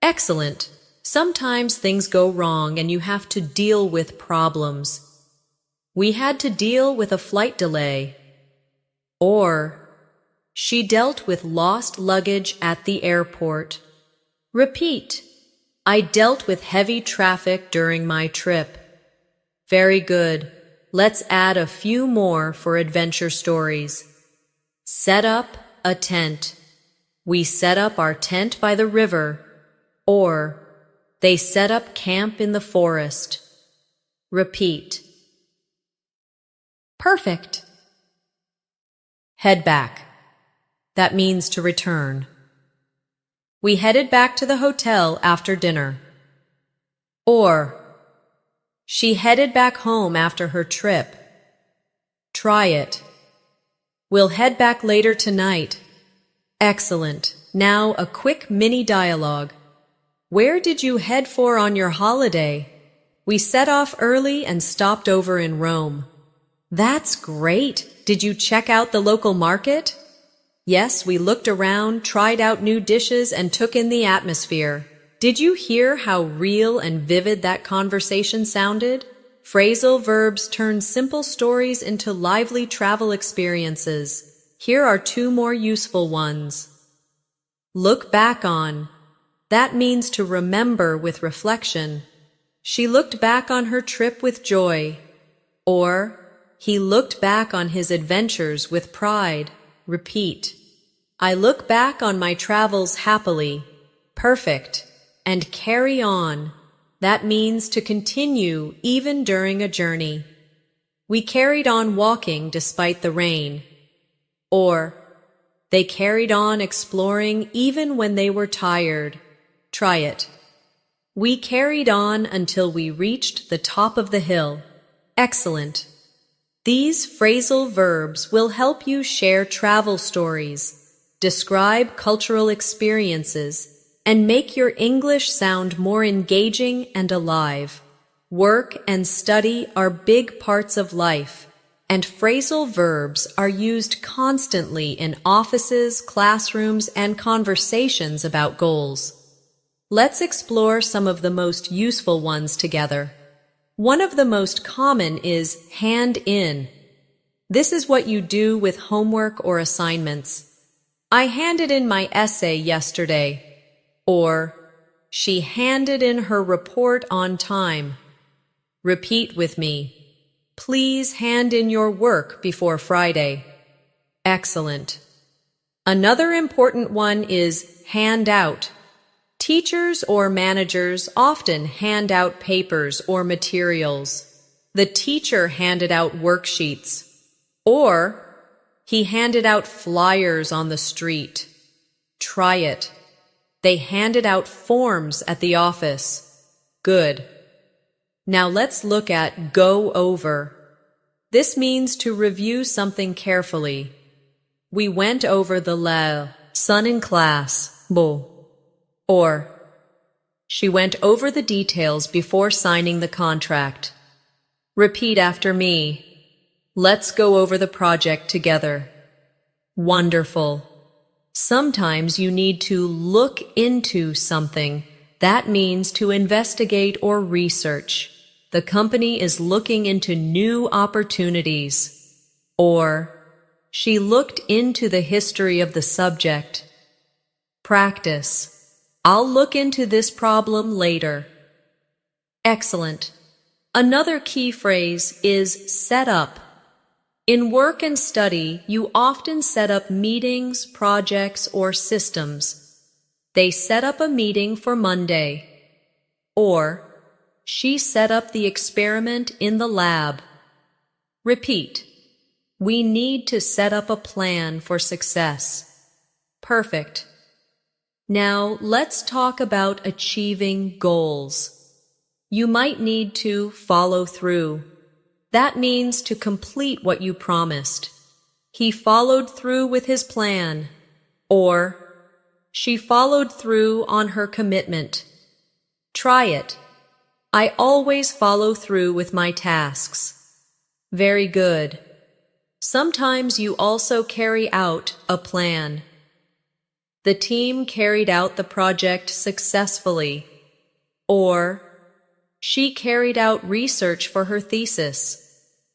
Excellent. Sometimes things go wrong and you have to deal with problems. We had to deal with a flight delay. Or, she dealt with lost luggage at the airport. Repeat. I dealt with heavy traffic during my trip. Very good. Let's add a few more for adventure stories. Set up a tent. We set up our tent by the river. Or, They set up camp in the forest. Repeat. Perfect. Head back. That means to return. We headed back to the hotel after dinner. Or, she headed back home after her trip. Try it. We'll head back later tonight. Excellent. Now a quick mini dialogue. Where did you head for on your holiday? We set off early and stopped over in Rome. That's great. Did you check out the local market? Yes, we looked around, tried out new dishes, and took in the atmosphere. Did you hear how real and vivid that conversation sounded? Phrasal verbs turn simple stories into lively travel experiences. Here are two more useful ones. Look back on. That means to remember with reflection. She looked back on her trip with joy. Or, he looked back on his adventures with pride. Repeat. I look back on my travels happily. Perfect. And carry on. That means to continue even during a journey. We carried on walking despite the rain. Or, they carried on exploring even when they were tired. Try it. We carried on until we reached the top of the hill. Excellent. These phrasal verbs will help you share travel stories, describe cultural experiences, and make your English sound more engaging and alive. Work and study are big parts of life, and phrasal verbs are used constantly in offices, classrooms, and conversations about goals. Let's explore some of the most useful ones together. One of the most common is hand in. This is what you do with homework or assignments. I handed in my essay yesterday. Or, she handed in her report on time. Repeat with me. Please hand in your work before Friday. Excellent. Another important one is hand out. Teachers or managers often hand out papers or materials. The teacher handed out worksheets. Or, he handed out flyers on the street. Try it. They handed out forms at the office. Good. Now let's look at go over. This means to review something carefully. We went over the lesson in class. Or, she went over the details before signing the contract. Repeat after me. Let's go over the project together. Wonderful. Sometimes you need to look into something. That means to investigate or research. The company is looking into new opportunities. Or, she looked into the history of the subject. Practice. I'll look into this problem later. Excellent. Another key phrase is set up. In work and study, you often set up meetings, projects, or systems. They set up a meeting for Monday. Or, she set up the experiment in the lab. Repeat. We need to set up a plan for success. Perfect. Now, let's talk about achieving goals. You might need to follow through. That means to complete what you promised. He followed through with his plan. Or, she followed through on her commitment. Try it. I always follow through with my tasks. Very good. Sometimes you also carry out a plan. The team carried out the project successfully. Or, she carried out research for her thesis.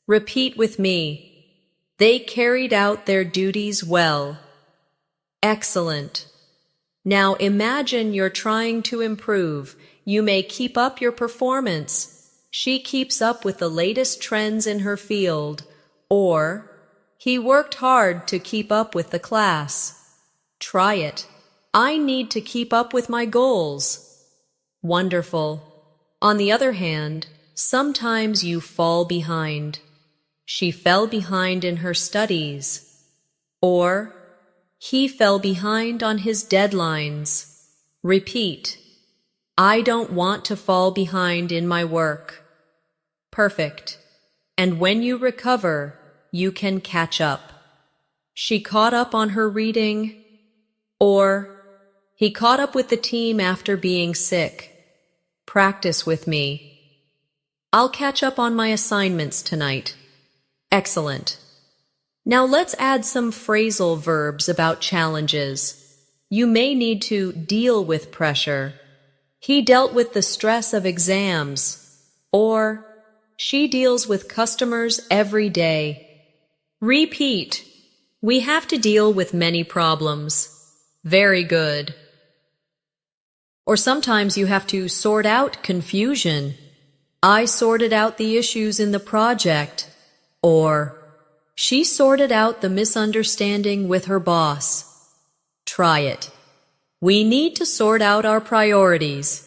Repeat with me. They carried out their duties well. Excellent. Now imagine you're trying to improve. You may keep up your performance. She keeps up with the latest trends in her field. Or, he worked hard to keep up with the class. Try it. I need to keep up with my goals. Wonderful. On the other hand, sometimes you fall behind. She fell behind in her studies. Or, he fell behind on his deadlines. Repeat. I don't want to fall behind in my work. Perfect. And when you recover, you can catch up. She caught up on her reading. Or, he caught up with the team after being sick. Practice with me. I'll catch up on my assignments tonight. Excellent. Now let's add some phrasal verbs about challenges. You may need to deal with pressure. He dealt with the stress of exams. Or, she deals with customers every day. Repeat. We have to deal with many problems. Very good. Or sometimes you have to sort out confusion. I sorted out the issues in the project. Or, she sorted out the misunderstanding with her boss. Try it. We need to sort out our priorities.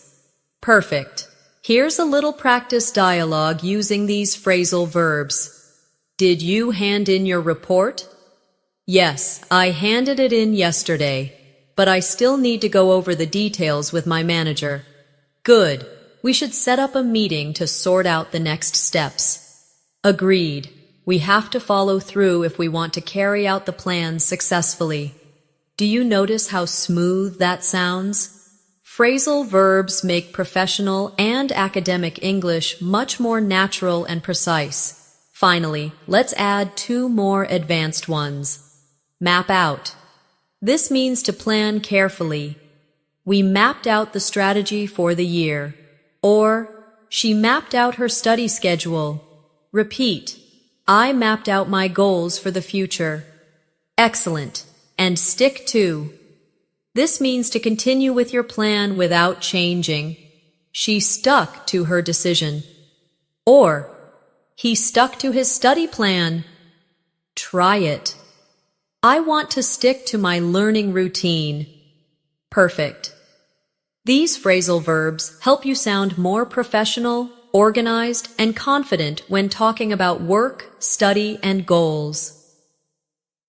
Perfect. Here's a little practice dialogue using these phrasal verbs. Did you hand in your report? Yes, I handed it in yesterday, but I still need to go over the details with my manager. Good. We should set up a meeting to sort out the next steps. Agreed. We have to follow through if we want to carry out the plan successfully. Do you notice how smooth that sounds? Phrasal verbs make professional and academic English much more natural and precise. Finally, let's add 2 more advanced ones. Map out. This means to plan carefully. We mapped out the strategy for the year. Or, she mapped out her study schedule. Repeat. I mapped out my goals for the future. Excellent. And stick to. This means to continue with your plan without changing. She stuck to her decision. Or, he stuck to his study plan. Try it. I want to stick to my learning routine. Perfect. These phrasal verbs help you sound more professional, organized, and confident when talking about work, study, and goals.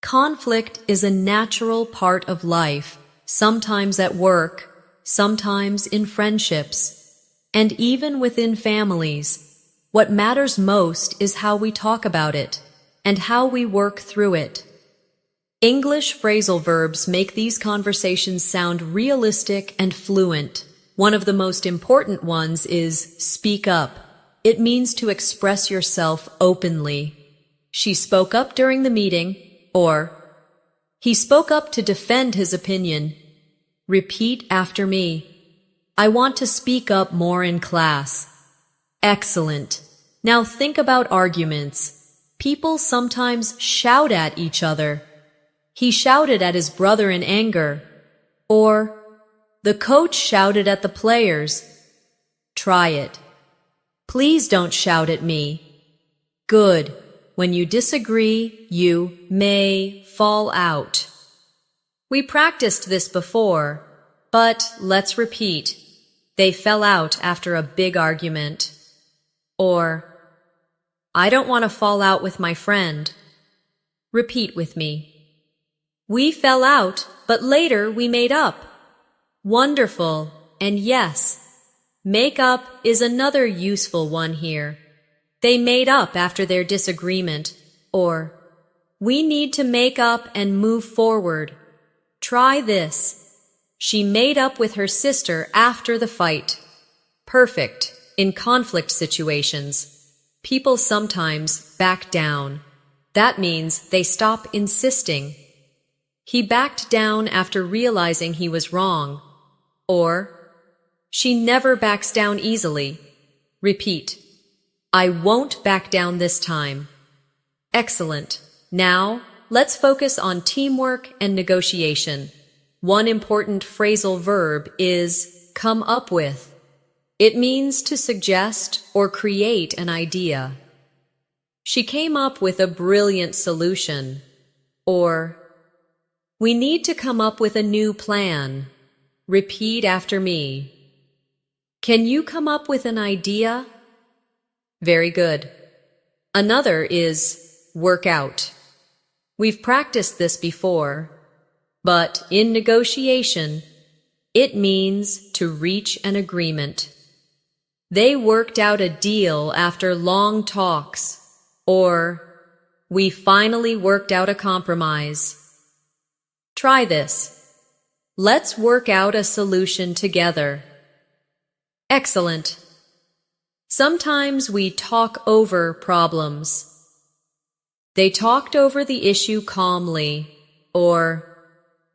Conflict is a natural part of life, sometimes at work, sometimes in friendships, and even within families. What matters most is how we talk about it and how we work through it. English phrasal verbs make these conversations sound realistic and fluent. One of the most important ones is speak up. It means to express yourself openly. She spoke up during the meeting. Or, he spoke up to defend his opinion. Repeat after me. I want to speak up more in class. Excellent. Now think about arguments. People sometimes shout at each other. He shouted at his brother in anger. Or, the coach shouted at the players. Try it. Please don't shout at me. Good. When you disagree, you may fall out. We practiced this before, but let's repeat. They fell out after a big argument. Or, I don't want to fall out with my friend. Repeat with me. We fell out, but later we made up. Wonderful. And yes, make up is another useful one here. They made up after their disagreement. Or, we need to make up and move forward. Try this. She made up with her sister after the fight. Perfect. In conflict situations, people sometimes back down. That means they stop insisting. He backed down after realizing he was wrong. Or, she never backs down easily. Repeat. I won't back down this time. Excellent. Now, let's focus on teamwork and negotiation. One important phrasal verb is come up with. It means to suggest or create an idea. She came up with a brilliant solution. Or, we need to come up with a new plan. Repeat after me. Can you come up with an idea? Very good. Another is work out. We've practiced this before, but in negotiation, it means to reach an agreement. They worked out a deal after long talks, or we finally worked out a compromise. Try this. Let's work out a solution together. Excellent. Sometimes we talk over problems. They talked over the issue calmly, or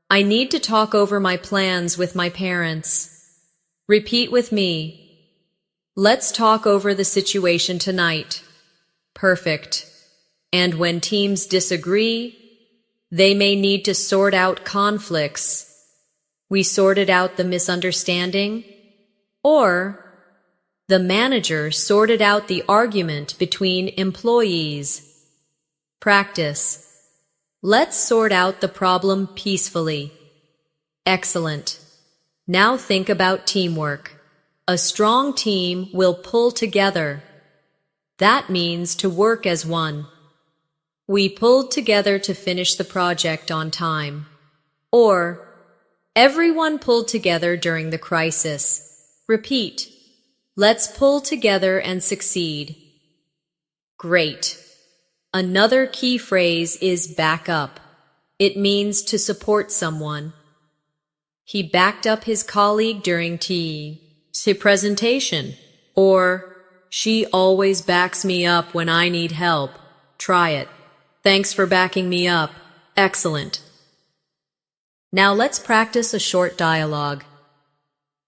I need to talk over my plans with my parents. Repeat with me. Let's talk over the situation tonight. Perfect. And when teams disagree, they may need to sort out conflicts. We sorted out the misunderstanding, or the manager sorted out the argument between employees. Practice. Let's sort out the problem peacefully. Excellent. Now think about teamwork. A strong team will pull together. That means to work as one. We pulled together to finish the project on time. Or, everyone pulled together during the crisis. Repeat. Let's pull together and succeed. Great. Another key phrase is back up. It means to support someone. He backed up his colleague during the presentation. Or, she always backs me up when I need help. Try it. Thanks for backing me up. Excellent. Now let's practice a short dialogue.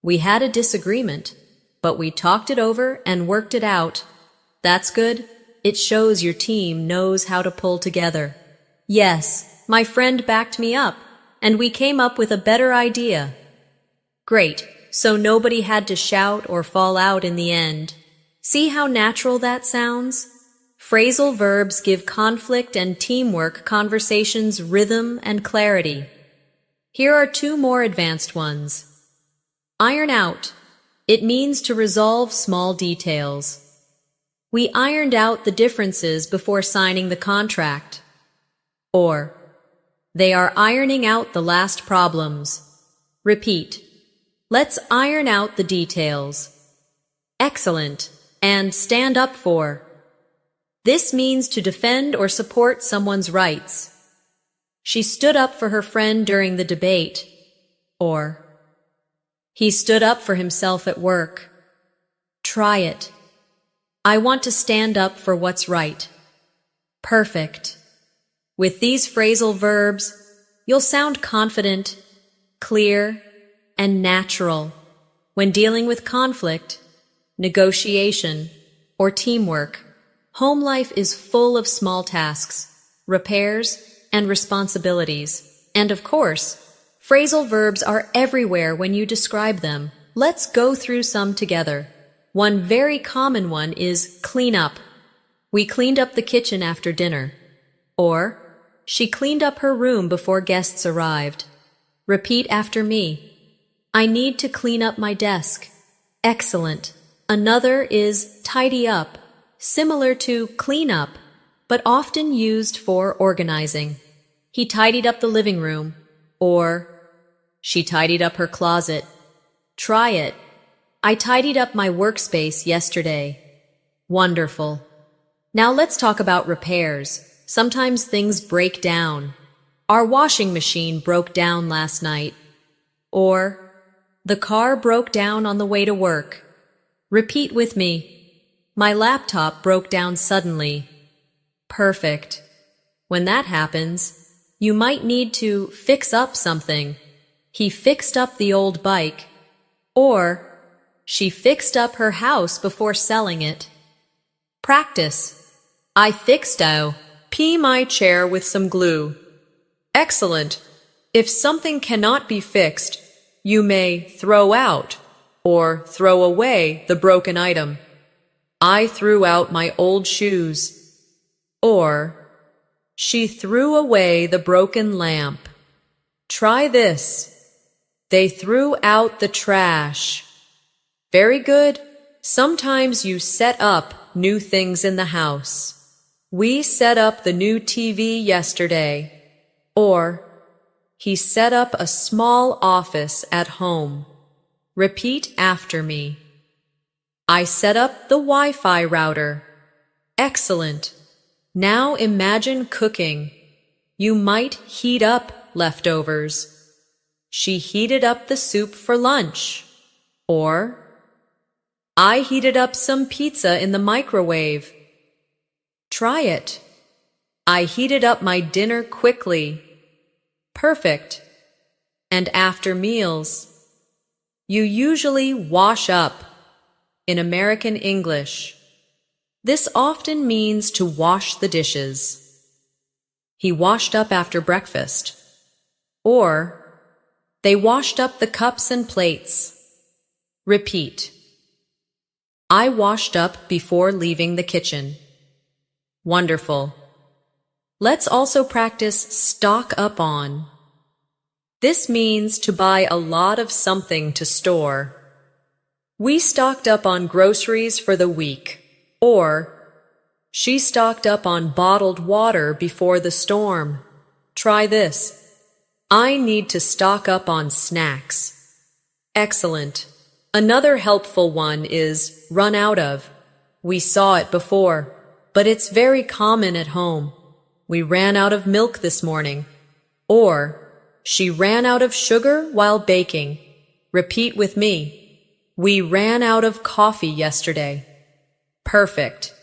We had a disagreement, but we talked it over and worked it out. That's good. It shows your team knows how to pull together. Yes, my friend backed me up, and we came up with a better idea. Great, so nobody had to shout or fall out in the end. See how natural that sounds? Phrasal verbs give conflict and teamwork conversations rhythm and clarity. Here are two more advanced ones. Iron out. It means to resolve small details. We ironed out the differences before signing the contract. Or, they are ironing out the last problems. Repeat. Let's iron out the details. Excellent. And stand up for. This means to defend or support someone's rights. She stood up for her friend during the debate. Or, he stood up for himself at work. Try it. I want to stand up for what's right. Perfect. With these phrasal verbs, you'll sound confident, clear, and natural when dealing with conflict, negotiation, or teamwork. Home life is full of small tasks, repairs, and responsibilities. And of course, phrasal verbs are everywhere when you describe them. Let's go through some together. One very common one is clean up. We cleaned up the kitchen after dinner. Or, she cleaned up her room before guests arrived. Repeat after me. I need to clean up my desk. Excellent. Another is tidy up, similar to clean up, but often used for organizing. He tidied up the living room. Or, she tidied up her closet. Try it. I tidied up my workspace yesterday. Wonderful. Now let's talk about repairs. Sometimes things break down. Our washing machine broke down last night. Or, the car broke down on the way to work. Repeat with me. My laptop broke down suddenly. Perfect. When that happens, you might need to fix up something. He fixed up the old bike. Or, she fixed up her house before selling it. Practice. I fixed my chair with some glue. Excellent. If something cannot be fixed, you may throw out or throw away the broken item. I threw out my old shoes. Or, she threw away the broken lamp. Try this. They threw out the trash. Very good. Sometimes you set up new things in the house. We set up the new TV yesterday. Or, he set up a small office at home. Repeat after me. I set up the Wi-Fi router. Excellent. Now imagine cooking. You might heat up leftovers. She heated up the soup for lunch. Or, I heated up some pizza in the microwave. Try it. I heated up my dinner quickly. Perfect. And after meals, you usually wash up. In American English, this often means to wash the dishes. He washed up after breakfast. Or, they washed up the cups and plates. Repeat. I washed up before leaving the kitchen. Wonderful. Let's also practice stock up on. This means to buy a lot of something to store. We stocked up on groceries for the week. Or, she stocked up on bottled water before the storm. Try this. I need to stock up on snacks. Excellent. Another helpful one is run out of. We saw it before, but it's very common at home. We ran out of milk this morning. Or, she ran out of sugar while baking. Repeat with me. We ran out of coffee yesterday. Perfect.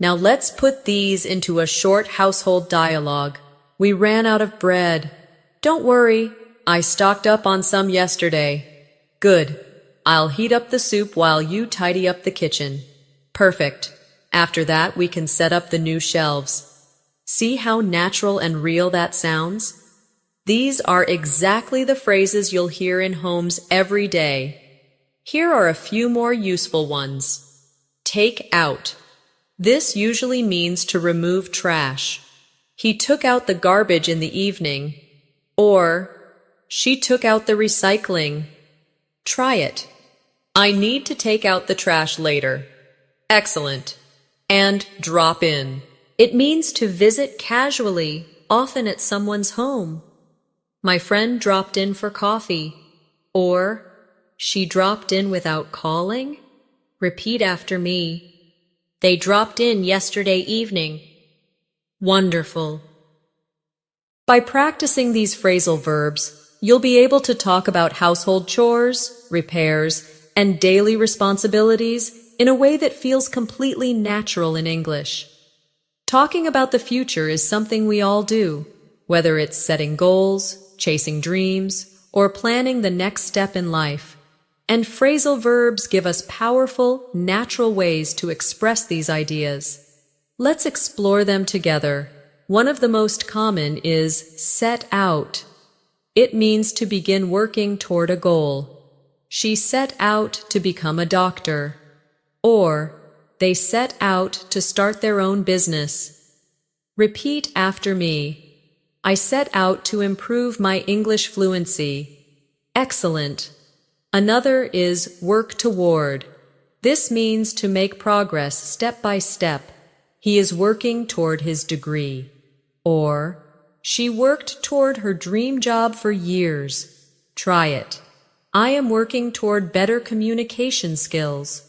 Now let's put these into a short household dialogue. We ran out of bread. Don't worry, I stocked up on some yesterday. Good. I'll heat up the soup while you tidy up the kitchen. Perfect. After that, we can set up the new shelves. See how natural and real that sounds? These are exactly the phrases you'll hear in homes every day. Here are a few more useful ones. Take out. This usually means to remove trash. He took out the garbage in the evening. Or, she took out the recycling. Try it. I need to take out the trash later. Excellent. And drop in. It means to visit casually, often at someone's home. My friend dropped in for coffee. Or, she dropped in without calling. Repeat after me. They dropped in yesterday evening. Wonderful. By practicing these phrasal verbs, you'll be able to talk about household chores, repairs, and daily responsibilities in a way that feels completely natural in English. Talking about the future is something we all do, whether it's setting goals, chasing dreams, or planning the next step in life. And phrasal verbs give us powerful, natural ways to express these ideas. Let's explore them together. One of the most common is set out. It means to begin working toward a goal. She set out to become a doctor. Or, they set out to start their own business. Repeat after me. I set out to improve my English fluency. Excellent. Another is work toward. This means to make progress step by step. He is working toward his degree. Or, she worked toward her dream job for years. Try it. I am working toward better communication skills.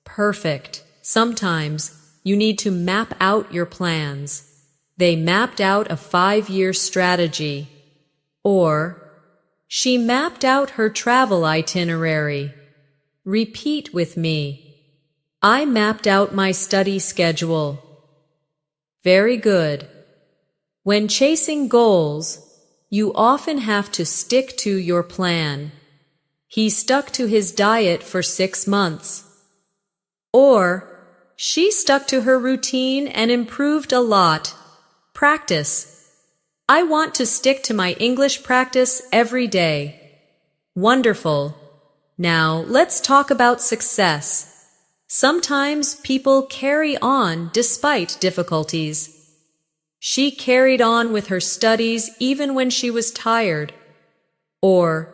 Perfect. Sometimes you need to map out your plans. They mapped out a 5-year strategy. Or, she mapped out her travel itinerary. Repeat with me. I mapped out my study schedule. Very good. When chasing goals, you often have to stick to your plan. He stuck to his diet for 6 months. Or, she stuck to her routine and improved a lot. Practice. I want to stick to my English practice every day. Wonderful. Now, let's talk about success. Sometimes people carry on despite difficulties. She carried on with her studies even when she was tired. Or,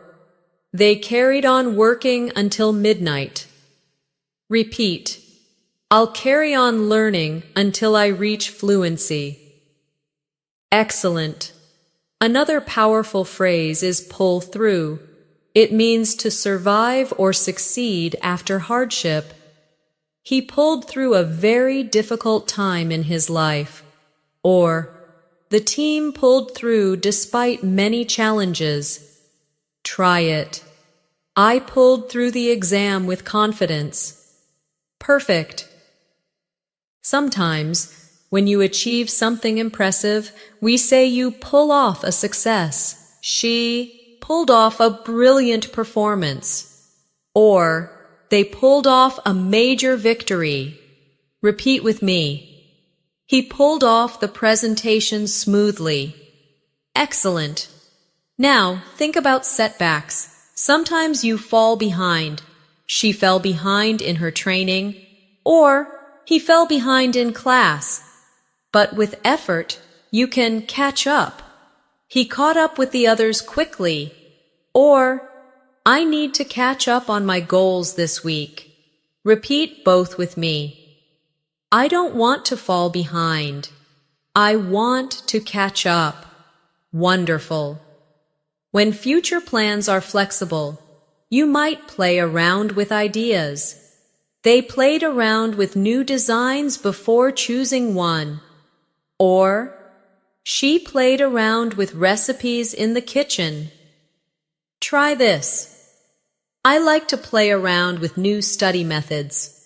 they carried on working until midnight. Repeat. I'll carry on learning until I reach fluency. Excellent. Another powerful phrase is pull through. It means to survive or succeed after hardship. He pulled through a very difficult time in his life. Or, the team pulled through despite many challenges. Try it. I pulled through the exam with confidence. Perfect. Sometimes, when you achieve something impressive, we say you pull off a success. She pulled off a brilliant performance. Or, they pulled off a major victory. Repeat with me. He pulled off the presentation smoothly. Excellent. Now, think about setbacks. Sometimes you fall behind. She fell behind in her training, or he fell behind in class. But with effort, you can catch up. He caught up with the others quickly. Or, I need to catch up on my goals this week. Repeat both with me. I don't want to fall behind. I want to catch up. Wonderful. When future plans are flexible, you might play around with ideas. They played around with new designs before choosing one. Or, she played around with recipes in the kitchen. Try this. I like to play around with new study methods.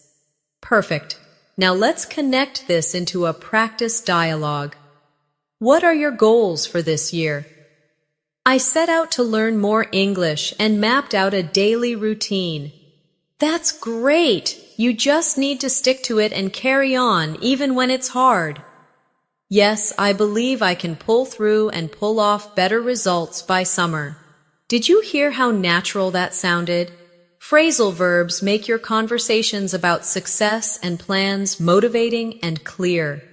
Perfect. Now let's connect this into a practice dialogue. What are your goals for this year? I set out to learn more English and mapped out a daily routine. That's great! You just need to stick to it and carry on even when it's hard. Yes, I believe I can pull through and pull off better results by summer. Did you hear how natural that sounded? Phrasal verbs make your conversations about success and plans motivating and clear.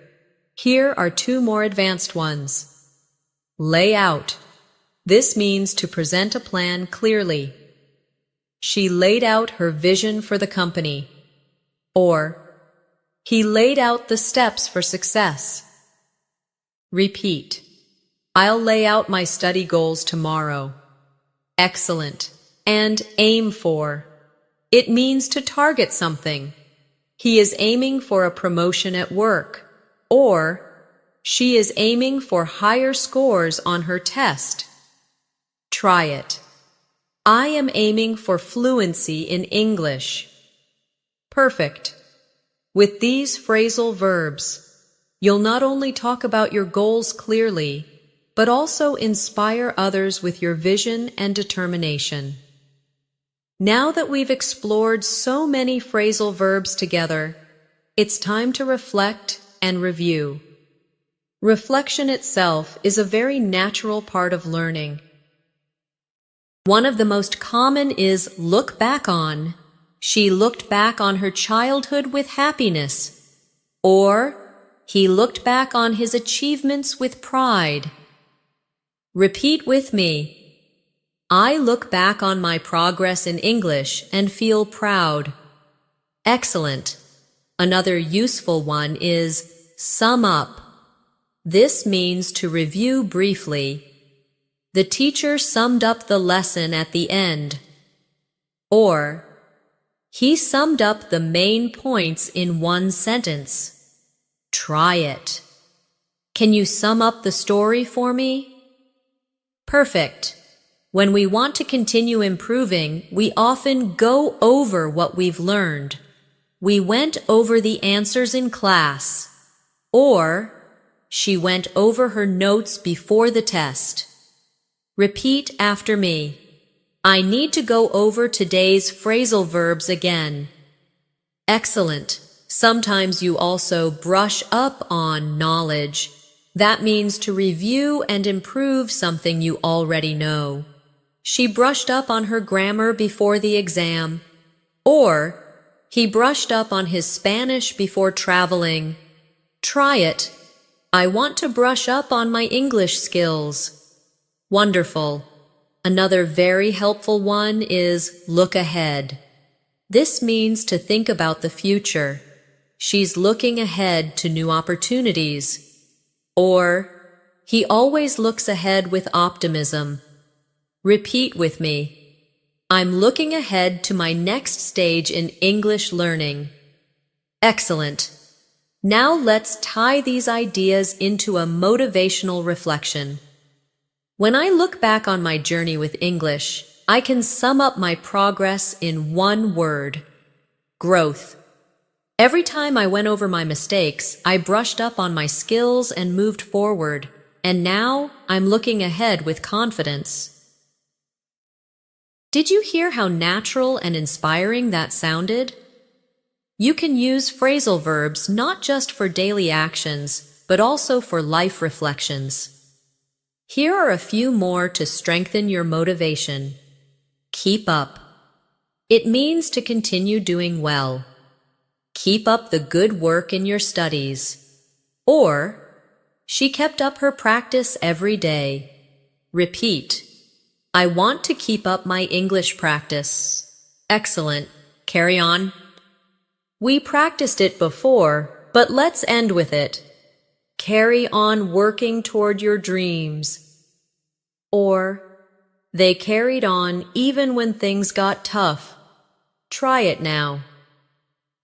Here are two more advanced ones. Lay out. This means to present a plan clearly. She laid out her vision for the company. Or, he laid out the steps for success. Repeat. I'll lay out my study goals tomorrow. Excellent. And aim for. It means to target something. He is aiming for a promotion at work. Or, she is aiming for higher scores on her test. Try it. I am aiming for fluency in English. Perfect. With these phrasal verbs, you'll not only talk about your goals clearly, but also inspire others with your vision and determination. Now that we've explored so many phrasal verbs together, it's time to reflect and review. Reflection itself is a very natural part of learning. One of the most common is look back on. She looked back on her childhood with happiness. Or, he looked back on his achievements with pride. Repeat with me. I look back on my progress in English and feel proud. Excellent. Another useful one is sum up. This means to review briefly. The teacher summed up the lesson at the end. Or, he summed up the main points in one sentence. Try it. Can you sum up the story for me? Perfect. When we want to continue improving, we often go over what we've learned. We went over the answers in class. Or, she went over her notes before the test. Repeat after me. I need to go over today's phrasal verbs again. Excellent. Sometimes you also brush up on knowledge. That means to review and improve something you already know. She brushed up on her grammar before the exam. Or, he brushed up on his Spanish before traveling. Try it. I want to brush up on my English skills. Wonderful. Another very helpful one is look ahead. This means to think about the future. She's looking ahead to new opportunities. Or, he always looks ahead with optimism. Repeat with me. I'm looking ahead to my next stage in English learning. Excellent. Now let's tie these ideas into a motivational reflection. When I look back on my journey with English, I can sum up my progress in one word: growth. Every time I went over my mistakes, I brushed up on my skills and moved forward, and now I'm looking ahead with confidence. Did you hear how natural and inspiring that sounded? You can use phrasal verbs not just for daily actions, but also for life reflections. Here are a few more to strengthen your motivation. Keep up. It means to continue doing well. Keep up the good work in your studies. Or, she kept up her practice every day. Repeat. I want to keep up my English practice. Excellent. Carry on. We practiced it before, but let's end with it. Carry on working toward your dreams. Or, they carried on even when things got tough. Try it now.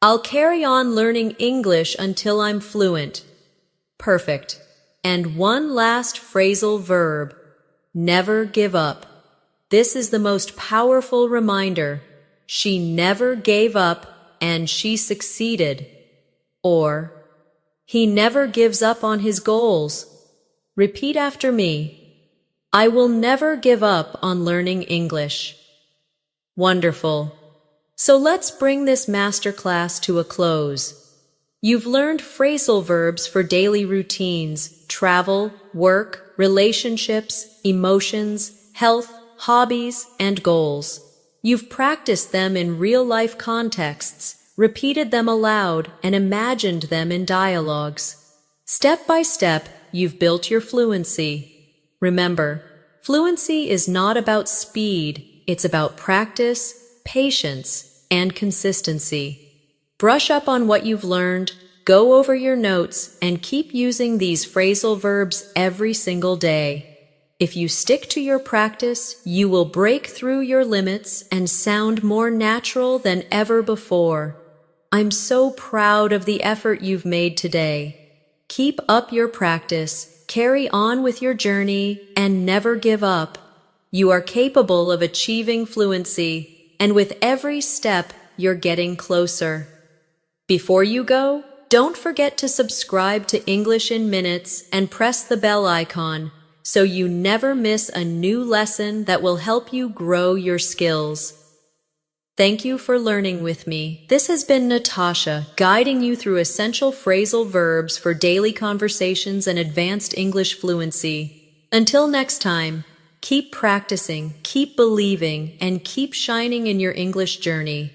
I'll carry on learning English until I'm fluent. Perfect. And one last phrasal verb. Never give up. This is the most powerful reminder. She never gave up and she succeeded. Or, he never gives up on his goals. Repeat after me. I will never give up on learning English. Wonderful. So let's bring this masterclass to a close. You've learned phrasal verbs for daily routines, travel, work, relationships, emotions, health, hobbies, and goals. You've practiced them in real-life contexts, repeated them aloud, and imagined them in dialogues. Step by step, you've built your fluency. Remember, fluency is not about speed, it's about practice, patience, and consistency. Brush up on what you've learned, go over your notes, and keep using these phrasal verbs every single day. If you stick to your practice, you will break through your limits and sound more natural than ever before. I'm so proud of the effort you've made today. Keep up your practice, carry on with your journey, and never give up. You are capable of achieving fluency, and with every step, you're getting closer. Before you go, don't forget to subscribe to English in Minutes and press the bell icon so you never miss a new lesson that will help you grow your skills. Thank you for learning with me. This has been Natasha, guiding you through essential phrasal verbs for daily conversations and advanced English fluency. Until next time, keep practicing, keep believing, and keep shining in your English journey.